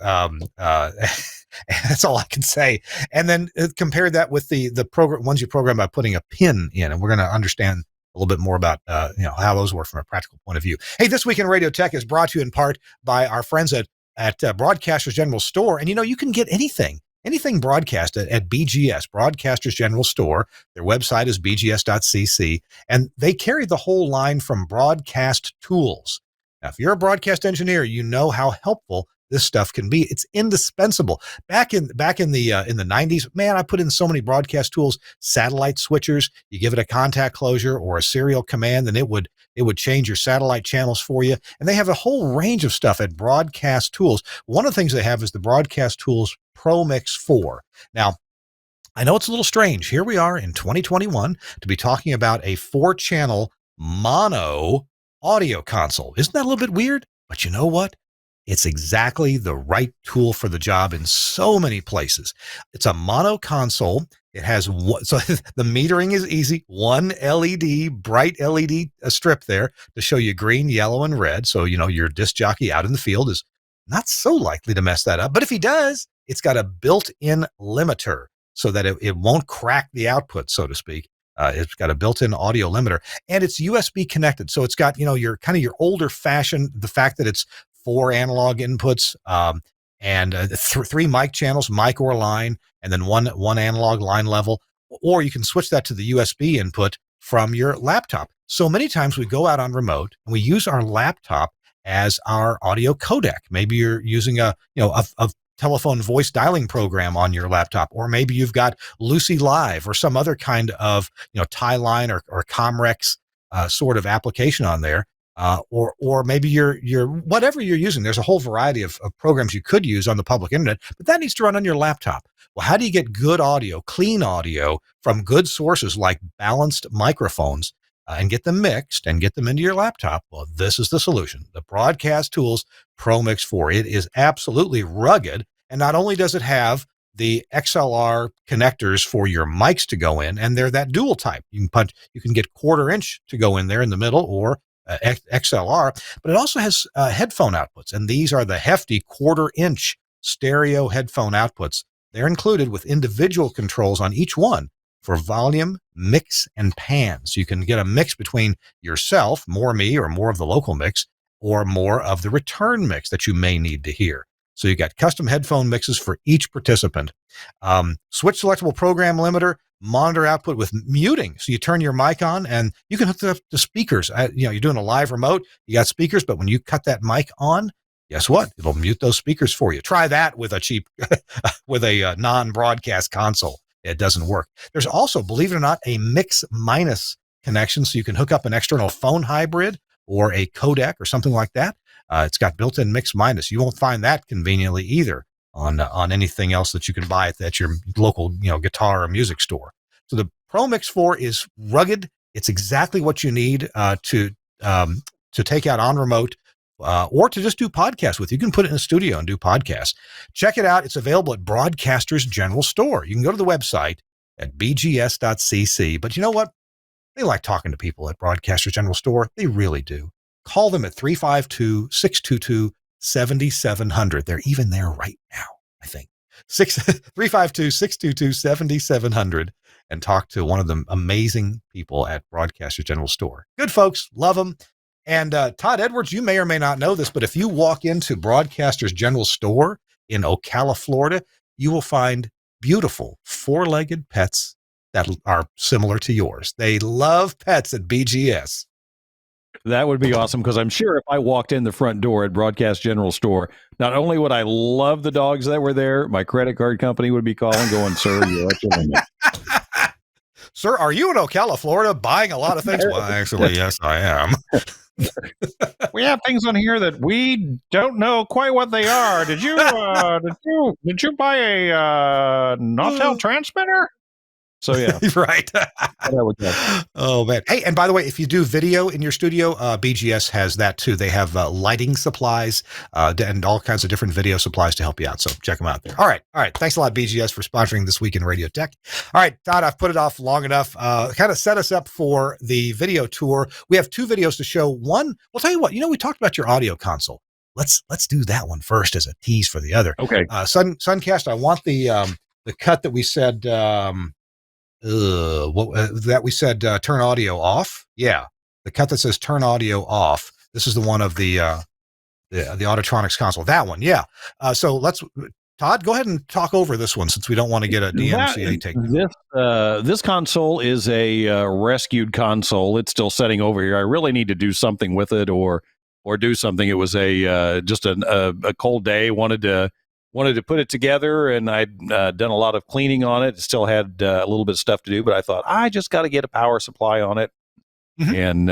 That's all I can say. And then compare that with the program ones you program by putting a pin in, and we're going to understand a little bit more about how those work from a practical point of view. Hey, This Week in Radio Tech is brought to you in part by our friends at Broadcasters General Store, and you can get anything broadcast at BGS, Broadcasters General Store. Their website is bgs.cc, and they carry the whole line from broadcast tools. Now, if you're a broadcast engineer, you know how helpful this stuff can be. It's indispensable. Back in the 90s, man, I put in so many broadcast tools, satellite switchers. You give it a contact closure or a serial command, and it would change your satellite channels for you. And they have a whole range of stuff at Broadcast Tools. One of the things they have is the Broadcast Tools Pro Mix 4. Now, I know it's a little strange. Here we are in 2021 to be talking about a 4-channel mono audio console. Isn't that a little bit weird? But you know what? It's exactly the right tool for the job in so many places. It's a mono console. It has so the metering is easy. One LED, bright LED strip there to show you green, yellow, and red. So, your disc jockey out in the field is not so likely to mess that up. But if he does, it's got a built-in limiter so that it won't crack the output, so to speak. It's got a built-in audio limiter, and it's USB connected. So it's got, your older fashioned, the fact that it's 4 analog inputs, and 3 mic channels, mic or line, and then one analog line level, or you can switch that to the USB input from your laptop. So many times we go out on remote and we use our laptop as our audio codec. Maybe you're using a telephone voice dialing program on your laptop, or maybe you've got Lucy Live or some other kind of, Tie-Line or Comrex sort of application on there. Or maybe you're whatever you're using. There's a whole variety of programs you could use on the public internet, but that needs to run on your laptop. Well, how do you get good audio, clean audio from good sources like balanced microphones and get them mixed and get them into your laptop? Well, this is the solution. The Broadcast Tools Pro Mix 4. It is absolutely rugged. And not only does it have the XLR connectors for your mics to go in, and they're that dual type. You can get 1/4 inch to go in there in the middle, or XLR, but it also has headphone outputs, and these are the hefty 1/4 inch stereo headphone outputs. They're included with individual controls on each one for volume, mix, and pan. So you can get a mix between yourself, more me, or more of the local mix, or more of the return mix that you may need to hear. So you got custom headphone mixes for each participant. Switch selectable program limiter, monitor output with muting. So you turn your mic on and you can hook it up to speakers. You're doing a live remote, you got speakers, but when you cut that mic on, guess what? It'll mute those speakers for you. Try that with a cheap, with a non-broadcast console. It doesn't work. There's also, believe it or not, a mix minus connection. So you can hook up an external phone hybrid or a codec or something like that. It's got built-in mix minus. You won't find that conveniently either on anything else that you can buy at your local, guitar or music store. So the Pro Mix 4 is rugged. It's exactly what you need to take out on remote or to just do podcasts with. You can put it in a studio and do podcasts. Check it out. It's available at Broadcasters General Store. You can go to the website at bgs.cc. But you know what? They like talking to people at Broadcasters General Store. They really do. Call them at 352-622-7700. They're even there right now, I think. 352-622-7700 and talk to one of the amazing people at Broadcasters General Store. Good folks, love them. And Todd Edwards, you may or may not know this, but if you walk into Broadcasters General Store in Ocala, Florida, you will find beautiful 4-legged pets that are similar to yours. They love pets at BGS. That would be awesome, because I'm sure if I walked in the front door at Broadcast General Store, not only would I love the dogs that were there, my credit card company would be calling, going, "Sir, you're at your limit." Sir, are you in Ocala, Florida, buying a lot of things? Well, actually, yes, I am. We have things on here that we don't know quite what they are. Did you buy a Nautel transmitter? So yeah, Right. Oh man. Hey, and by the way, if you do video in your studio, BGS has that too. They have lighting supplies and all kinds of different video supplies to help you out. So check them out there. All right. Thanks a lot, BGS, for sponsoring This Week in Radio Tech. All right, Todd, I've put it off long enough. Kind of set us up for the video tour. We have 2 videos to show. One, we'll tell you what. We talked about your audio console. Let's do that one first as a tease for the other. Okay. Suncast. I want the cut that we said. That we said turn audio off. Yeah, the cut that says turn audio off. This is the one of the Auditronics console. That one, yeah. So let's, Todd, go ahead and talk over this one since we don't want to get a DMCA take. This console is a rescued console. It's still sitting over here. I really need to do something with it or do something. It was just a cold day. Wanted to put it together, and I'd done a lot of cleaning on it. Still had a little bit of stuff to do, but I thought I just got to get a power supply on it and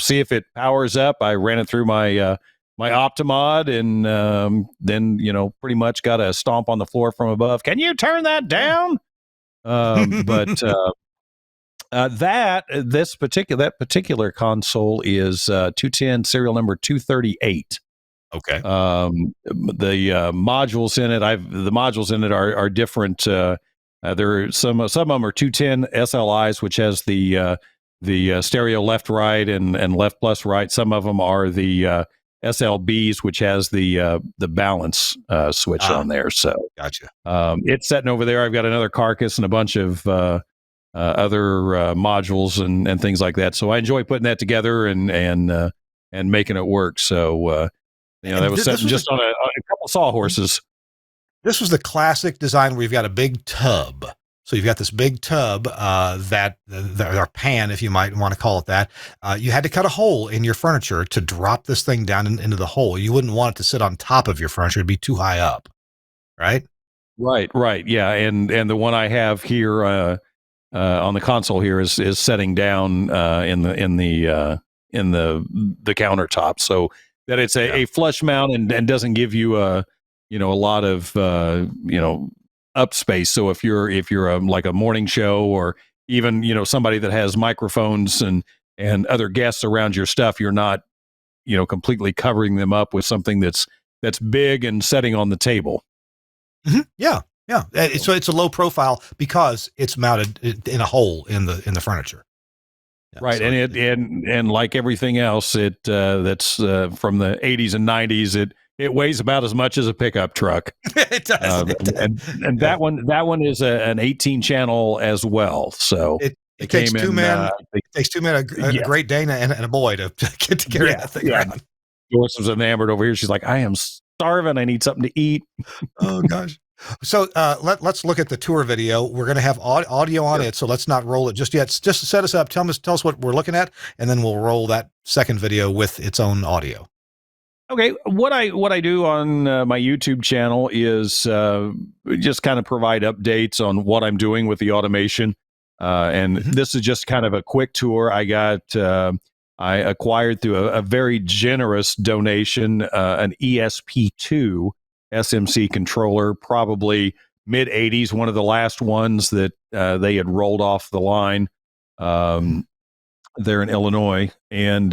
see if it powers up. I ran it through my Optimod, and then pretty much got a stomp on the floor from above. Can you turn that down? That particular console is 210 serial number 238. Okay. The modules in it are different. There are some of them are 210 SLIs, which has the stereo left right and left plus right. Some of them are the SLBs, which has the balance switch on there. So gotcha. It's sitting over there. I've got another carcass and a bunch of other modules and things like that. So I enjoy putting that together and making it work. So. That was sitting just on a couple sawhorses. This was the classic design where you've got a big tub. So you've got this big tub or pan, if you might want to call it that. You had to cut a hole in your furniture to drop this thing down into the hole. You wouldn't want it to sit on top of your furniture. It'd be too high up, right? Right. Yeah, and the one I have here on the console here is setting down in the countertop. So that it's a flush mount and doesn't give you a lot of up space. So if you're like a morning show or even somebody that has microphones and other guests around your stuff, you're not completely covering them up with something that's big and setting on the table. Mm-hmm. Yeah. So it's a low profile because it's mounted in a hole in the furniture. Yeah, right, so and like everything else, that's from the 80s and 90s, it weighs about as much as a pickup truck. It does. And that one is an 18 channel as well. So it takes two men. It takes 2 men, a Great Dane and a boy to get to carry that thing around. Doris was enamored over here. She's like, I am starving. I need something to eat. Oh gosh. So let's look at the tour video. We're going to have audio on it, so let's not roll it just yet. Just to set us up, tell us what we're looking at, and then we'll roll that second video with its own audio. Okay, what I do on my YouTube channel is just kind of provide updates on what I'm doing with the automation, and this is just kind of a quick tour. I acquired through a very generous donation an ESP2 SMC controller, probably mid 80s, one of the last ones that they had rolled off the line there in Illinois, and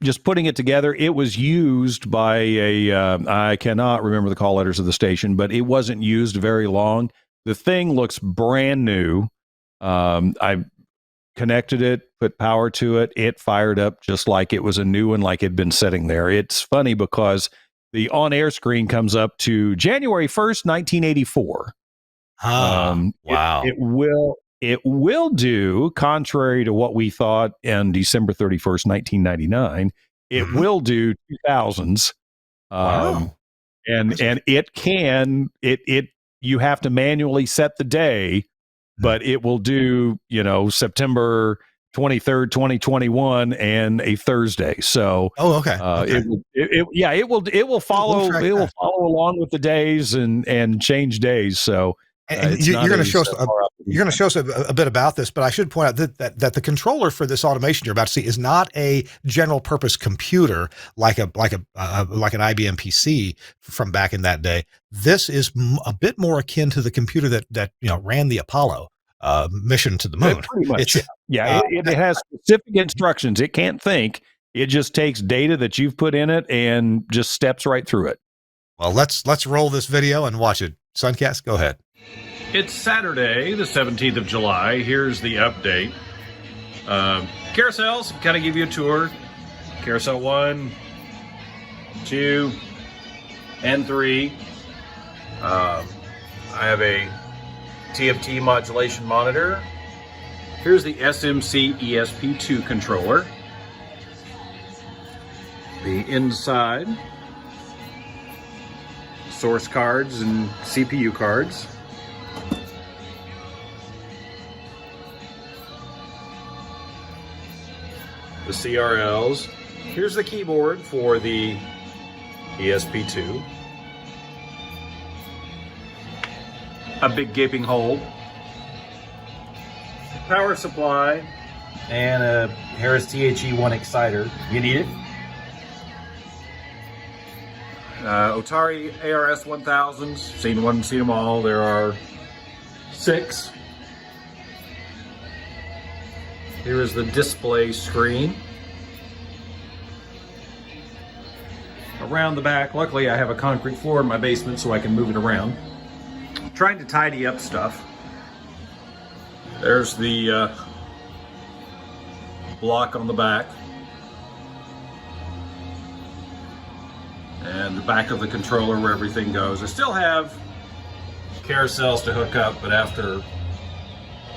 just putting it together. It was used by I cannot remember the call letters of the station, but it wasn't used very long. The thing looks brand new. I connected it, put power to it. It fired up just like it was a new one, like it'd been sitting there. It's funny because the on-air screen comes up to January 1st, 1984. Wow. It will do, contrary to what we thought on December 31st, 1999, it will do 2000s. Wow. And you have to manually set the day, but it will do, September 23rd, 2021 and a Thursday. So, okay. It will follow along with the days and change days. So And It's you're not going to a show us far out to you're going to show us a bit about this, but I should point out that the controller for this automation you're about to see is not a general purpose computer like an IBM PC from back in that day. This is a bit more akin to the computer that ran the Apollo mission to the moon. Pretty much. It's, it has specific instructions. It can't think. It just takes data that you've put in it and just steps right through it. Well, let's roll this video and watch it. Suncast, go ahead. It's Saturday, the 17th of July. Here's the update. Carousels, kind of give you a tour. Carousel 1, 2, and 3. I have a TFT modulation monitor. Here's the SMC ESP2 controller. The inside. Source cards and CPU cards. The CRLs. Here's the keyboard for the ESP2. A big gaping hole. Power supply. And a Harris THE1 exciter. You need it. Otari ARS 1000s. Seen one, seen them all. There are 6. Here is the display screen. Around the back, luckily I have a concrete floor in my basement so I can move it around. I'm trying to tidy up stuff. There's the block on the back. And the back of the controller where everything goes. I still have carousels to hook up, but after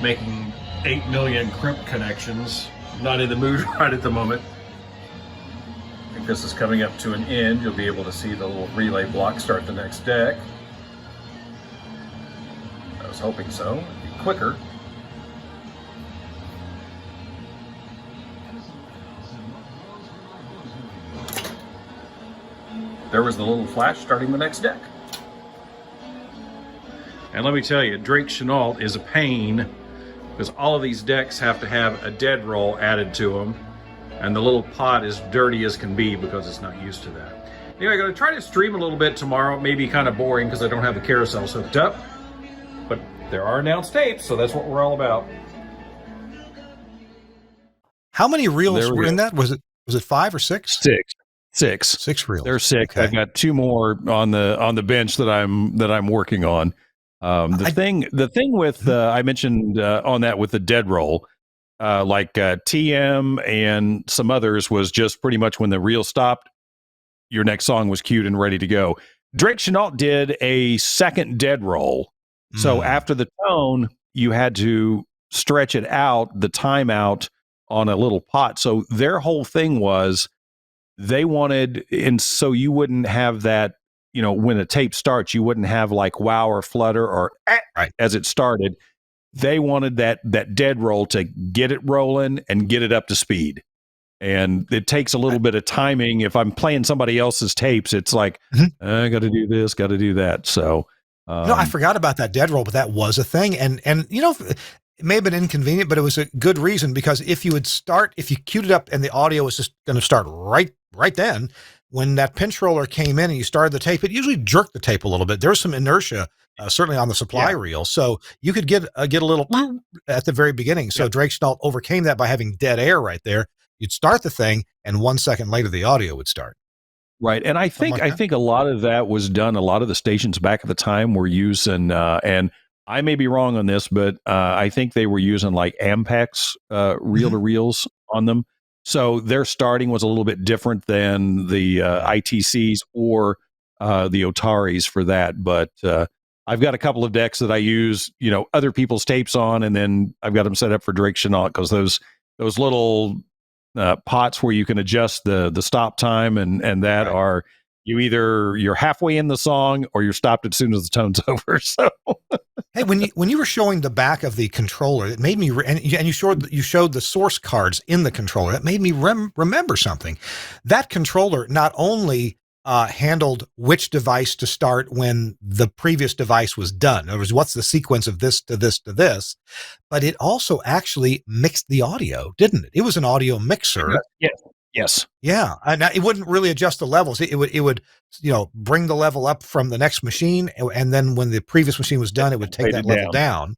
making 8 million crimp connections, I'm not in the mood right at the moment. I think this is coming up to an end. You'll be able to see the little relay block start the next deck. I was hoping so. It'd be quicker. There was the little flash starting the next deck. And let me tell you, Drake-Chenault is a pain because all of these decks have to have a dead roll added to them, and the little pot is dirty as can be because it's not used to that. Anyway, I'm going to try to stream a little bit tomorrow. It may be kind of boring because I don't have the carousels hooked up, but there are announced tapes, so that's what we're all about. How many reels were in that? Was it 5 or 6? 6. 6 reels. There's 6. Okay. I've got 2 more on the bench that I'm working on. The thing with I mentioned on that with the dead roll, like TM and some others was just pretty much when the reel stopped, your next song was queued and ready to go. Drake-Chenault did a second dead roll, so after the tone, you had to stretch it out, the timeout on a little pot. So their whole thing was they wanted, and so you wouldn't have that. When a tape starts, you wouldn't have like wow or flutter or right as it started. They wanted that dead roll to get it rolling and get it up to speed. And it takes a little bit of timing. If I'm playing somebody else's tapes, it's like, I got to do this, got to do that. So, no, I forgot about that dead roll, but that was a thing. And it may have been inconvenient, but it was a good reason, because if you queued it up and the audio was just going to start right then, when that pinch roller came in and you started the tape, it usually jerked the tape a little bit. There was some inertia, certainly on the supply reel. So you could get a little at the very beginning. So Drake-Chenault overcame that by having dead air right there. You'd start the thing, and 1 second later, the audio would start. Right. And I think a lot of that was done. A lot of the stations back at the time were using, and I may be wrong on this, but I think they were using like Ampex reel-to-reels on them. So their starting was a little bit different than the ITCs or the Otaris for that. But I've got a couple of decks that I use, other people's tapes on, and then I've got them set up for Drake-Chenault because those little pots where you can adjust the stop time and that are you're halfway in the song or you're stopped as soon as the tone's over. So hey, when you were showing the back of the controller, it made me and you showed the source cards in the controller. That made me remember something. That controller not only handled which device to start when the previous device was done. In other words, what's the sequence of this to this to this? But it also actually mixed the audio, didn't it? It was an audio mixer. Yes. Yeah, and it wouldn't really adjust the levels. It would, bring the level up from the next machine, and then when the previous machine was done, it would take that level down.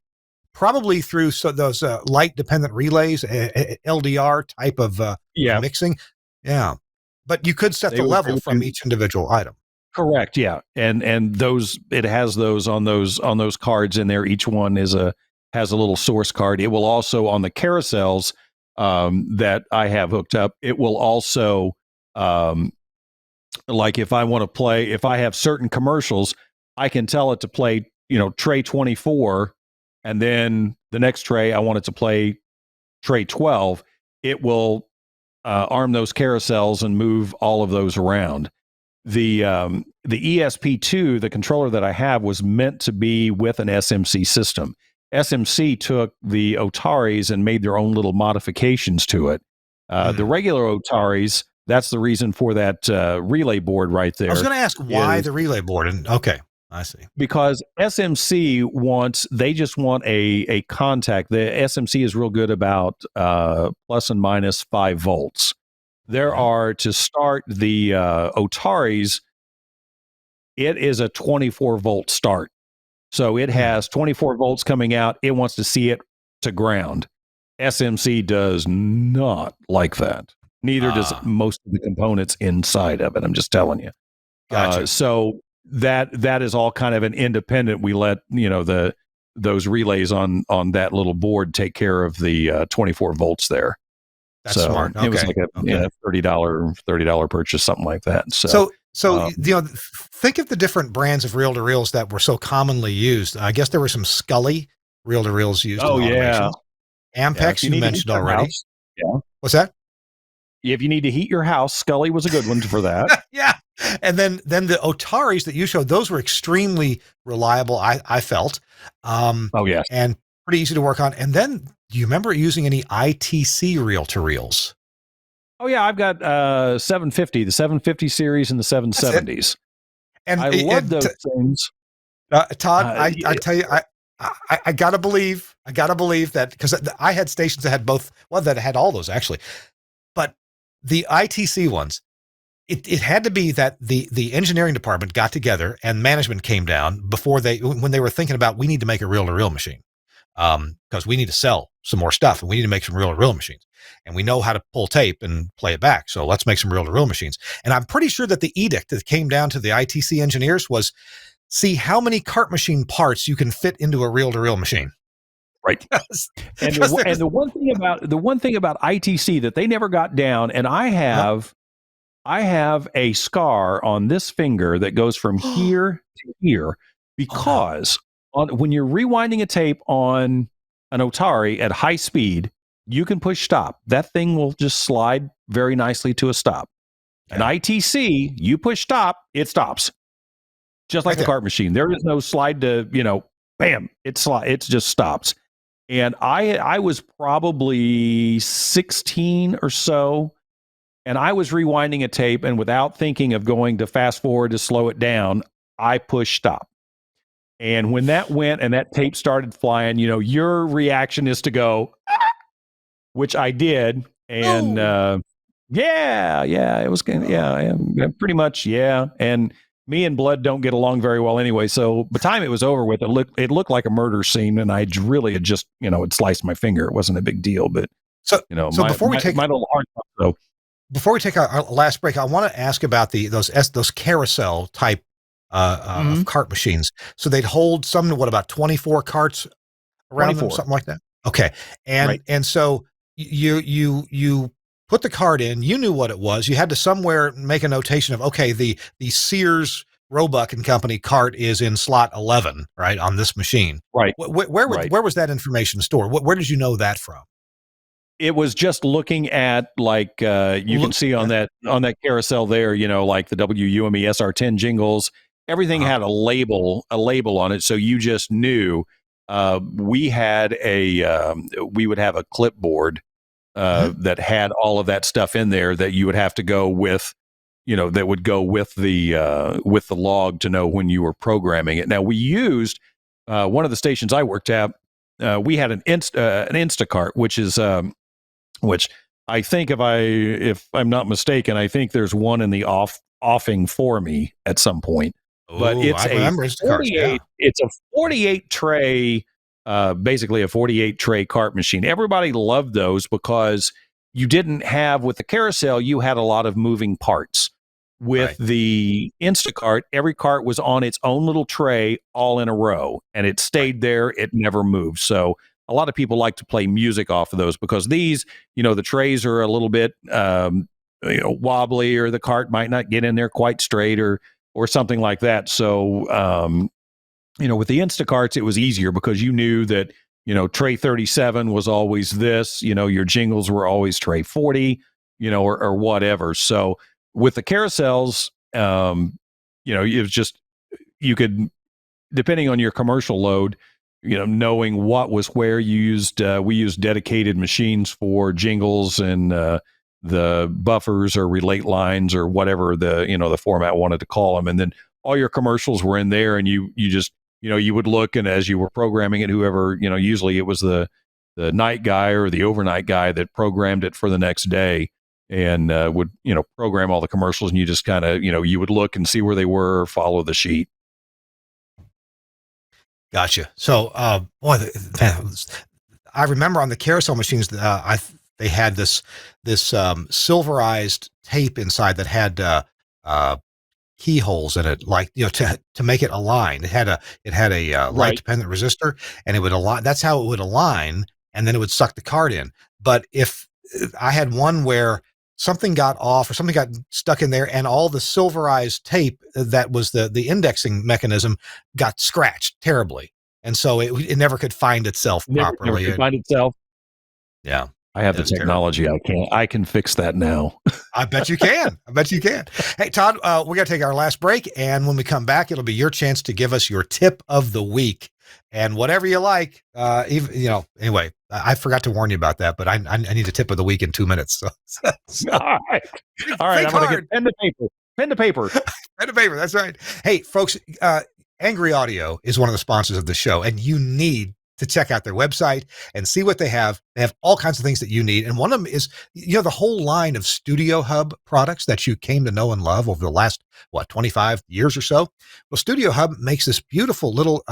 Probably through those light dependent relays, LDR type of mixing. Yeah, but you could set the level from each individual item. Correct. Yeah, and those, it has those on those cards in there. Each one has a little source card. It will also, on the carousels that I have hooked up, it will also, like if I want to play, if I have certain commercials, I can tell it to play, tray 24, and then the next tray I want it to play tray 12. It will arm those carousels and move all of those around. The ESP2, the controller that I have, was meant to be with an SMC system. SMC took the Otaris and made their own little modifications to it. The regular Otaris, that's the reason for that relay board right there. I was going to ask why the relay board. And okay, I see. Because SMC they just want a contact. The SMC is real good about plus and minus 5 volts. There are, to start the Otaris, it is a 24 volt start. So it has 24 volts coming out. It wants to see it to ground. SMC does not like that. Neither does most of the components inside of it. I'm just telling you. Gotcha. So that is all kind of an independent. We let those relays on that little board take care of the 24 volts there. That's smart. Okay. It was like a $30 purchase, something like that. So think of the different brands of reel-to-reels that were so commonly used. I guess there were some Scully reel-to-reels used. Oh, yeah. Ampex, you mentioned already. Yeah. What's that? If you need to heat your house, Scully was a good one for that. Yeah. And then the Otaris that you showed, those were extremely reliable, I felt. Oh, yes. And pretty easy to work on. And then, do you remember using any ITC reel-to-reels? Oh, yeah, I've got 750, the 750 series and the 770s. And I love those things. Todd, I tell you, I gotta believe that, because I had stations that had both, that had all those actually, but the ITC ones, it had to be that the engineering department got together and management came down when they were thinking about, we need to make a reel-to-reel machine. Because we need to sell some more stuff and we need to make some reel-to-reel machines, and we know how to pull tape and play it back. So let's make some reel-to-reel machines. And I'm pretty sure that the edict that came down to the ITC engineers was, see how many cart machine parts you can fit into a reel-to-reel machine. Right. And the one thing about ITC that they never got down, and I have a scar on this finger that goes from here to here because when you're rewinding a tape on an Otari at high speed, you can push stop. That thing will just slide very nicely to a stop. An ITC, you push stop, it stops. Just like a cart machine. There is no slide to, bam, it just stops. And I was probably 16 or so, and I was rewinding a tape, and without thinking of going to fast forward to slow it down, I pushed stop. And when that went and that tape started flying, your reaction is to go, which I did. And it was, pretty much, yeah. And me and blood don't get along very well anyway. So by the time it was over with, it looked like a murder scene, and I really had just, it sliced my finger. It wasn't a big deal, but before we take our last break, I want to ask about those carousel type of cart machines. So they'd hold about 24 carts around them, something like that. Okay. And so you put the card in, you knew what it was. You had to somewhere make a notation of, okay, the Sears Roebuck and Company cart is in slot 11, right, on this machine. Right. Where was that information stored? Where did you know that from? It was just looking at, like, you can see on that carousel there, like the WUME SR10 jingles, everything had a label on it. So you just knew. We would have a clipboard that had all of that stuff in there that you would have to go with, that would go with the log to know when you were programming it. Now we used one of the stations I worked at. We had an Instacart, which I think if I'm not mistaken, I think there's one in the offing for me at some point. But Ooh, it's I remember Instacarts, yeah. It's a 48 tray, basically a 48 tray cart machine. Everybody loved those because you didn't have, with the carousel, you had a lot of moving parts. With the Instacart, every cart was on its own little tray, all in a row, and it stayed there. It never moved. So a lot of people like to play music off of those because these, the trays are a little bit, wobbly, or the cart might not get in there quite straight, or something like that. So, with the Instacarts, it was easier because you knew that, tray 37 was always this, your jingles were always tray 40, or whatever. So with the carousels, it was just, you could, depending on your commercial load, knowing what was where, we used dedicated machines for jingles and the buffers or relate lines or whatever the format wanted to call them. And then all your commercials were in there, and you just, you would look, and as you were programming it, whoever, usually it was the night guy or the overnight guy that programmed it for the next day, and would, program all the commercials, and you just kind of, you would look and see where they were, follow the sheet. Gotcha. So, I remember on the carousel machines, they had this silverized tape inside that had keyholes in it, like, to make it align. It had a light dependent resistor, and it would align. That's how it would align, and then it would suck the card in. But if I had one where something got off or something got stuck in there, and all the silverized tape that was the indexing mechanism got scratched terribly, and so it never could find itself properly. Never could find itself. Yeah. I have the technology. Terrible. I can fix that now. I bet you can. Hey, Todd, we're going to take our last break. And when we come back, it'll be your chance to give us your tip of the week, and whatever you like. Anyway, I forgot to warn you about that, but I need a tip of the week in 2 minutes. So. All right. I'm going to get pen to paper. Pen to paper. That's right. Hey, folks, Angry Audio is one of the sponsors of the show, and you need to check out their website and see what they have. They have all kinds of things that you need. And one of them is, the whole line of Studio Hub products that you came to know and love over the last, 25 years or so. Well, Studio Hub makes this beautiful little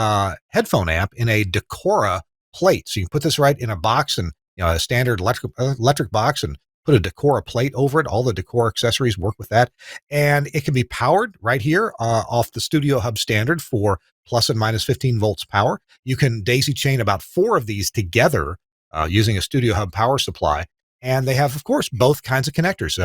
headphone amp in a Decora plate. So you can put this right in a box, and, a standard electric box, and put a Decora plate over it. All the Decora accessories work with that. And it can be powered right here off the Studio Hub standard for plus and minus 15 volts power. You can daisy chain about 4 of these together using a Studio Hub power supply. And they have, of course, both kinds of connectors,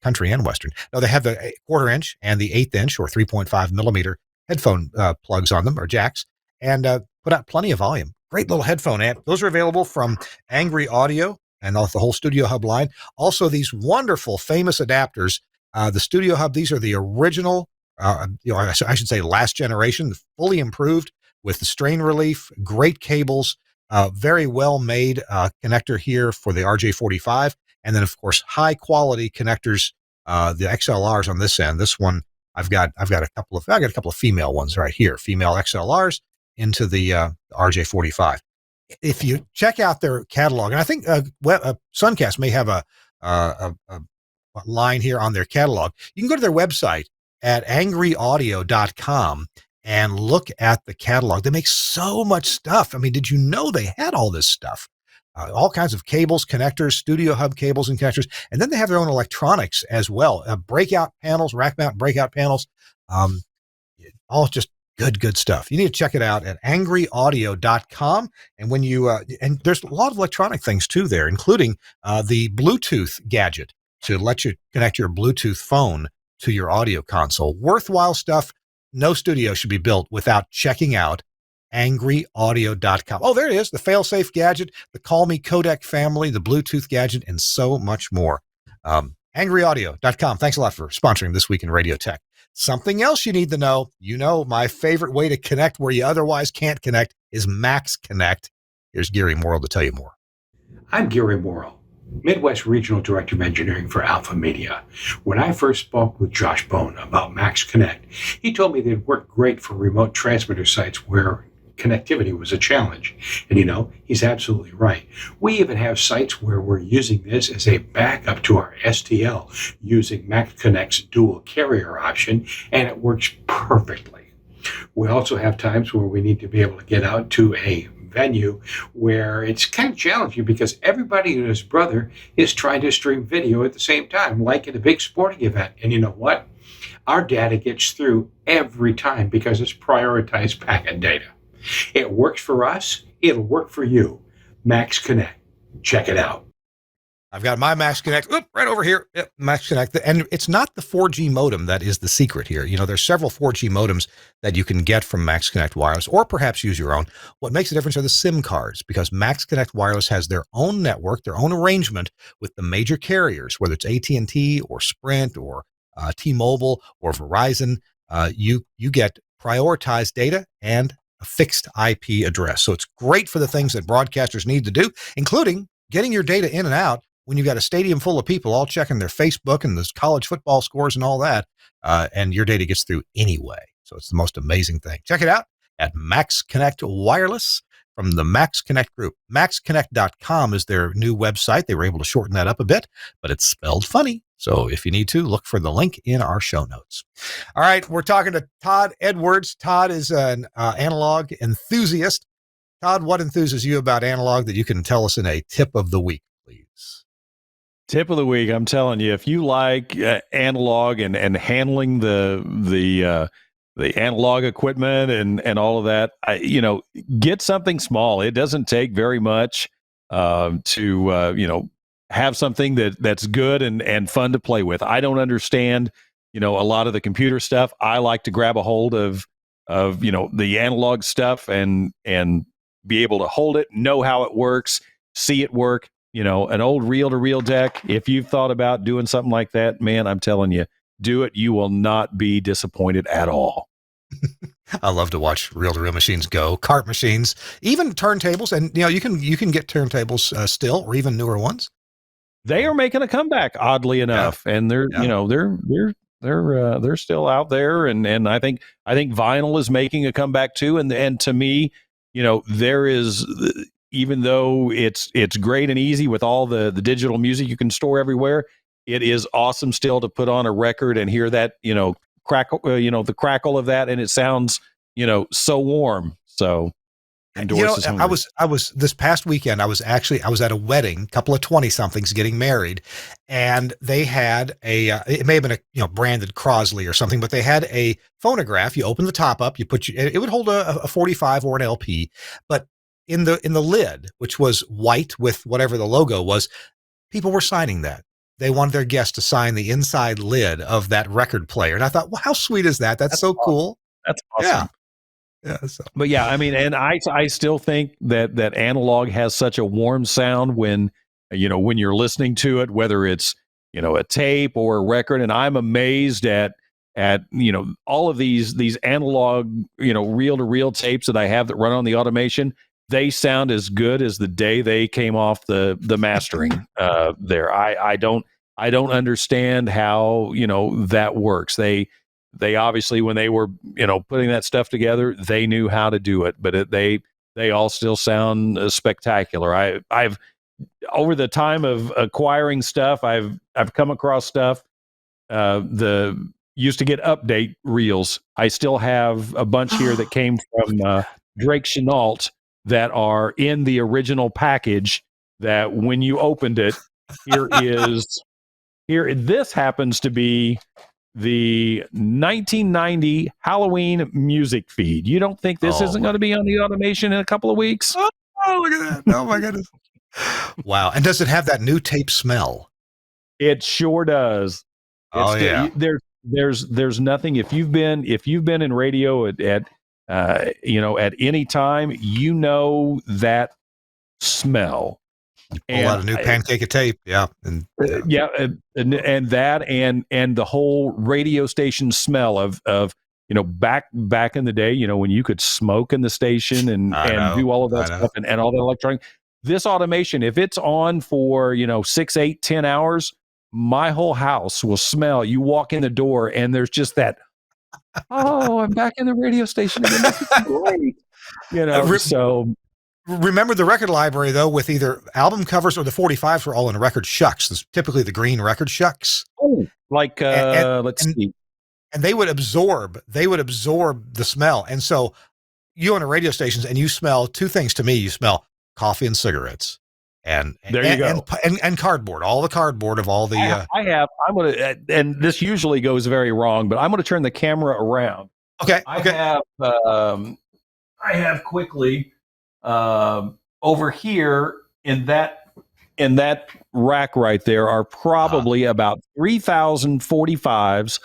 country and Western. Now, they have the 1/4 inch and the 1/8 inch or 3.5 millimeter headphone plugs on them, or jacks, and put out plenty of volume. Great little headphone amp. Those are available from Angry Audio and the whole Studio Hub line. Also, these wonderful, famous adapters. The Studio Hub, these are the original, I should say last generation, fully improved with the strain relief, great cables, very well made connector here for the RJ45. And then, of course, high quality connectors, the XLRs on this end. This one, I've got a couple of female ones right here, female XLRs into the RJ45. If you check out their catalog, and I think Suncast may have a line here on their catalog, you can go to their website at angryaudio.com and look at the catalog. They make so much stuff. I mean, did you know they had all this stuff? All kinds of cables, connectors, Studio Hub cables and connectors. And then they have their own electronics as well. Breakout panels, rack mount breakout panels. All just good stuff. You need to check it out at angryaudio.com. And when you, and there's a lot of electronic things too there, including the Bluetooth gadget to let you connect your Bluetooth phone to your audio console. Worthwhile stuff. No studio should be built without checking out angryaudio.com. Oh, there it is. The fail-safe gadget, the Call Me Codec family, the Bluetooth gadget, and so much more. Angryaudio.com. Thanks a lot for sponsoring This Week in Radio Tech. Something else you need to know. My favorite way to connect where you otherwise can't connect is Max Connect. Here's Gary Morrill to tell you more. I'm Gary Morrill. Midwest Regional Director of Engineering for Alpha Media. When I first spoke with Josh Bone about Max Connect, he told me that it worked great for remote transmitter sites where connectivity was a challenge. And he's absolutely right. We even have sites where we're using this as a backup to our STL using Max Connect's dual carrier option, and it works perfectly. We also have times where we need to be able to get out to a venue where it's kind of challenging because everybody and his brother is trying to stream video at the same time, like at a big sporting event. And you know what? Our data gets through every time because it's prioritized packet data. It works for us. It'll work for you. Max Connect. Check it out. I've got my Max Connect right over here. Yep, Max Connect. And it's not the 4G modem that is the secret here. There's several 4G modems that you can get from Max Connect Wireless, or perhaps use your own. What makes a difference are the SIM cards, because Max Connect Wireless has their own network, their own arrangement with the major carriers, whether it's AT&T or Sprint or T-Mobile or Verizon. You get prioritized data and a fixed IP address. So it's great for the things that broadcasters need to do, including getting your data in and out when you've got a stadium full of people all checking their Facebook and the college football scores and all that, and your data gets through anyway. So it's the most amazing thing. Check it out at Max Connect Wireless from the Max Connect group. MaxConnect.com is their new website. They were able to shorten that up a bit, but it's spelled funny. So if you need to, look for the link in our show notes. All right, we're talking to Todd Edwards. Todd is an analog enthusiast. Todd, what enthuses you about analog that you can tell us in a tip of the week, please? Tip of the week, I'm telling you, if you like analog and handling the analog equipment and all of that, get something small. It doesn't take very much to have something that's good and fun to play with. I don't understand, a lot of the computer stuff. I like to grab a hold of the analog stuff and be able to hold it, know how it works, see it work. An old reel-to-reel deck, if you've thought about doing something like that, man, I'm telling you, do it. You will not be disappointed at all. I love to watch reel-to-reel machines go, cart machines, even turntables. And, you can get turntables still, or even newer ones. They are making a comeback, oddly enough. Yeah. And they're still out there. And I think vinyl is making a comeback too. And to me, there is, even though it's great and easy with all the digital music you can store everywhere, it is awesome still to put on a record and hear that, crackle, the crackle of that, and it sounds, so warm. So I was this past weekend, I was at a wedding, couple of 20-somethings getting married, and they had it may have been a branded Crosley or something, but they had a phonograph. You open the top up, it would hold a 45 or an LP, but in the lid, which was white with whatever the logo was, people were signing that. They wanted their guests to sign the inside lid of that record player. And I thought, well, how sweet is that? That's so awesome. Cool. That's awesome. Yeah. So. But yeah, I mean, and I still think that analog has such a warm sound when you're listening to it, whether it's, a tape or a record. And I'm amazed at all of these analog, reel-to-reel tapes that I have that run on the automation. They sound as good as the day they came off the mastering there. I don't understand how, that works. They obviously, when they were, putting that stuff together, they knew how to do it, but they all still sound spectacular. I've over the time of acquiring stuff, I've come across stuff, used to get update reels. I still have a bunch here that came from Drake-Chenault that are in the original package, that when you opened it, this happens to be the 1990 Halloween music feed. You don't think this isn't going to be on the automation in a couple of weeks? Oh, look at that. Oh my goodness. Wow. And does it have that new tape smell? It sure does. Yeah. There's nothing. If you've been in radio at any time, that smell. A lot of new pancake of tape. Yeah. And that and the whole radio station smell of back in the day, when you could smoke in the station and do all of that stuff and all the electronic. this automation, if it's on for 6, 8, 10 hours, my whole house will smell. You walk in the door and there's just that, oh, I'm back in the radio station again. This is great. So remember the record library though, with either album covers or the 45s were all in record shucks. There's typically the green record shucks. Oh, like let's see. And they would absorb the smell. And so you on the radio stations and you smell two things to me. You smell coffee and cigarettes. And there you go. And cardboard, all the cardboard of all the. I'm going to, and this usually goes very wrong, but I'm going to turn the camera around. Okay. I have quickly over here in that rack right there are probably about 3,045s,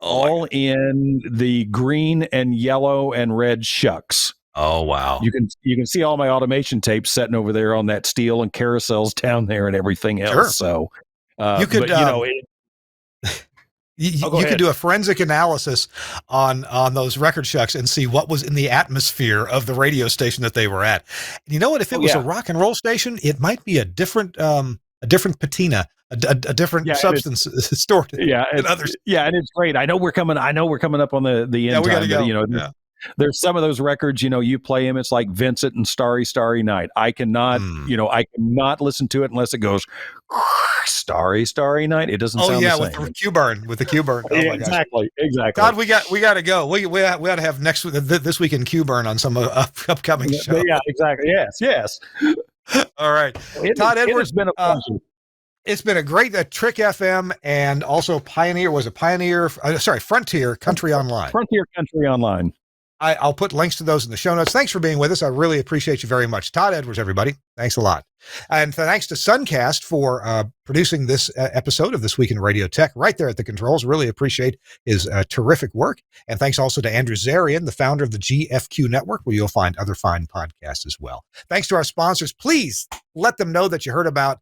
all in the green and yellow and red shucks. Oh, wow. You can see all my automation tapes sitting over there on that steel and carousels down there and everything else. Sure. So you could, you could do a forensic analysis on those record shucks and see what was in the atmosphere of the radio station that they were at. And you know what? If it was a rock and roll station, it might be a different patina, a different substance stored in others. Yeah, and it's great. I know we're coming up on the end we gotta time, go. There's some of those records, you play them. It's like Vincent and Starry, Starry Night. I cannot, I cannot listen to it unless it goes Starry, Starry Night. It doesn't sound the same. With the Q burn. Oh my gosh. Exactly. God, we got to go. We ought to have this week in Q burn on some upcoming show. Yeah, exactly. Yes. All right. Todd Edwards, it's been a pleasure. It's been a great TRIK FM and also Frontier Country Online. Frontier Country Online. I'll put links to those in the show notes. Thanks for being with us. I really appreciate you very much. Todd Edwards, everybody. Thanks a lot. And thanks to Suncast for producing this episode of This Week in Radio Tech right there at the controls. Really appreciate his terrific work. And thanks also to Andrew Zarian, the founder of the GFQ Network, where you'll find other fine podcasts as well. Thanks to our sponsors. Please let them know that you heard about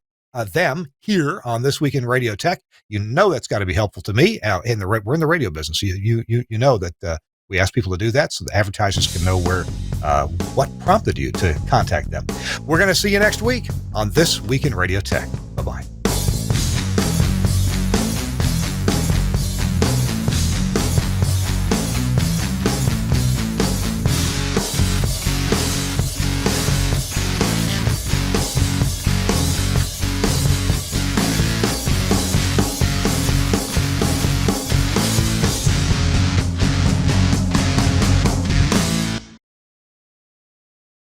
them here on This Week in Radio Tech. You know that's got to be helpful to me. We're in the radio business. You know that we ask people to do that so the advertisers can know what prompted you to contact them. We're going to see you next week on This Week in Radio Tech.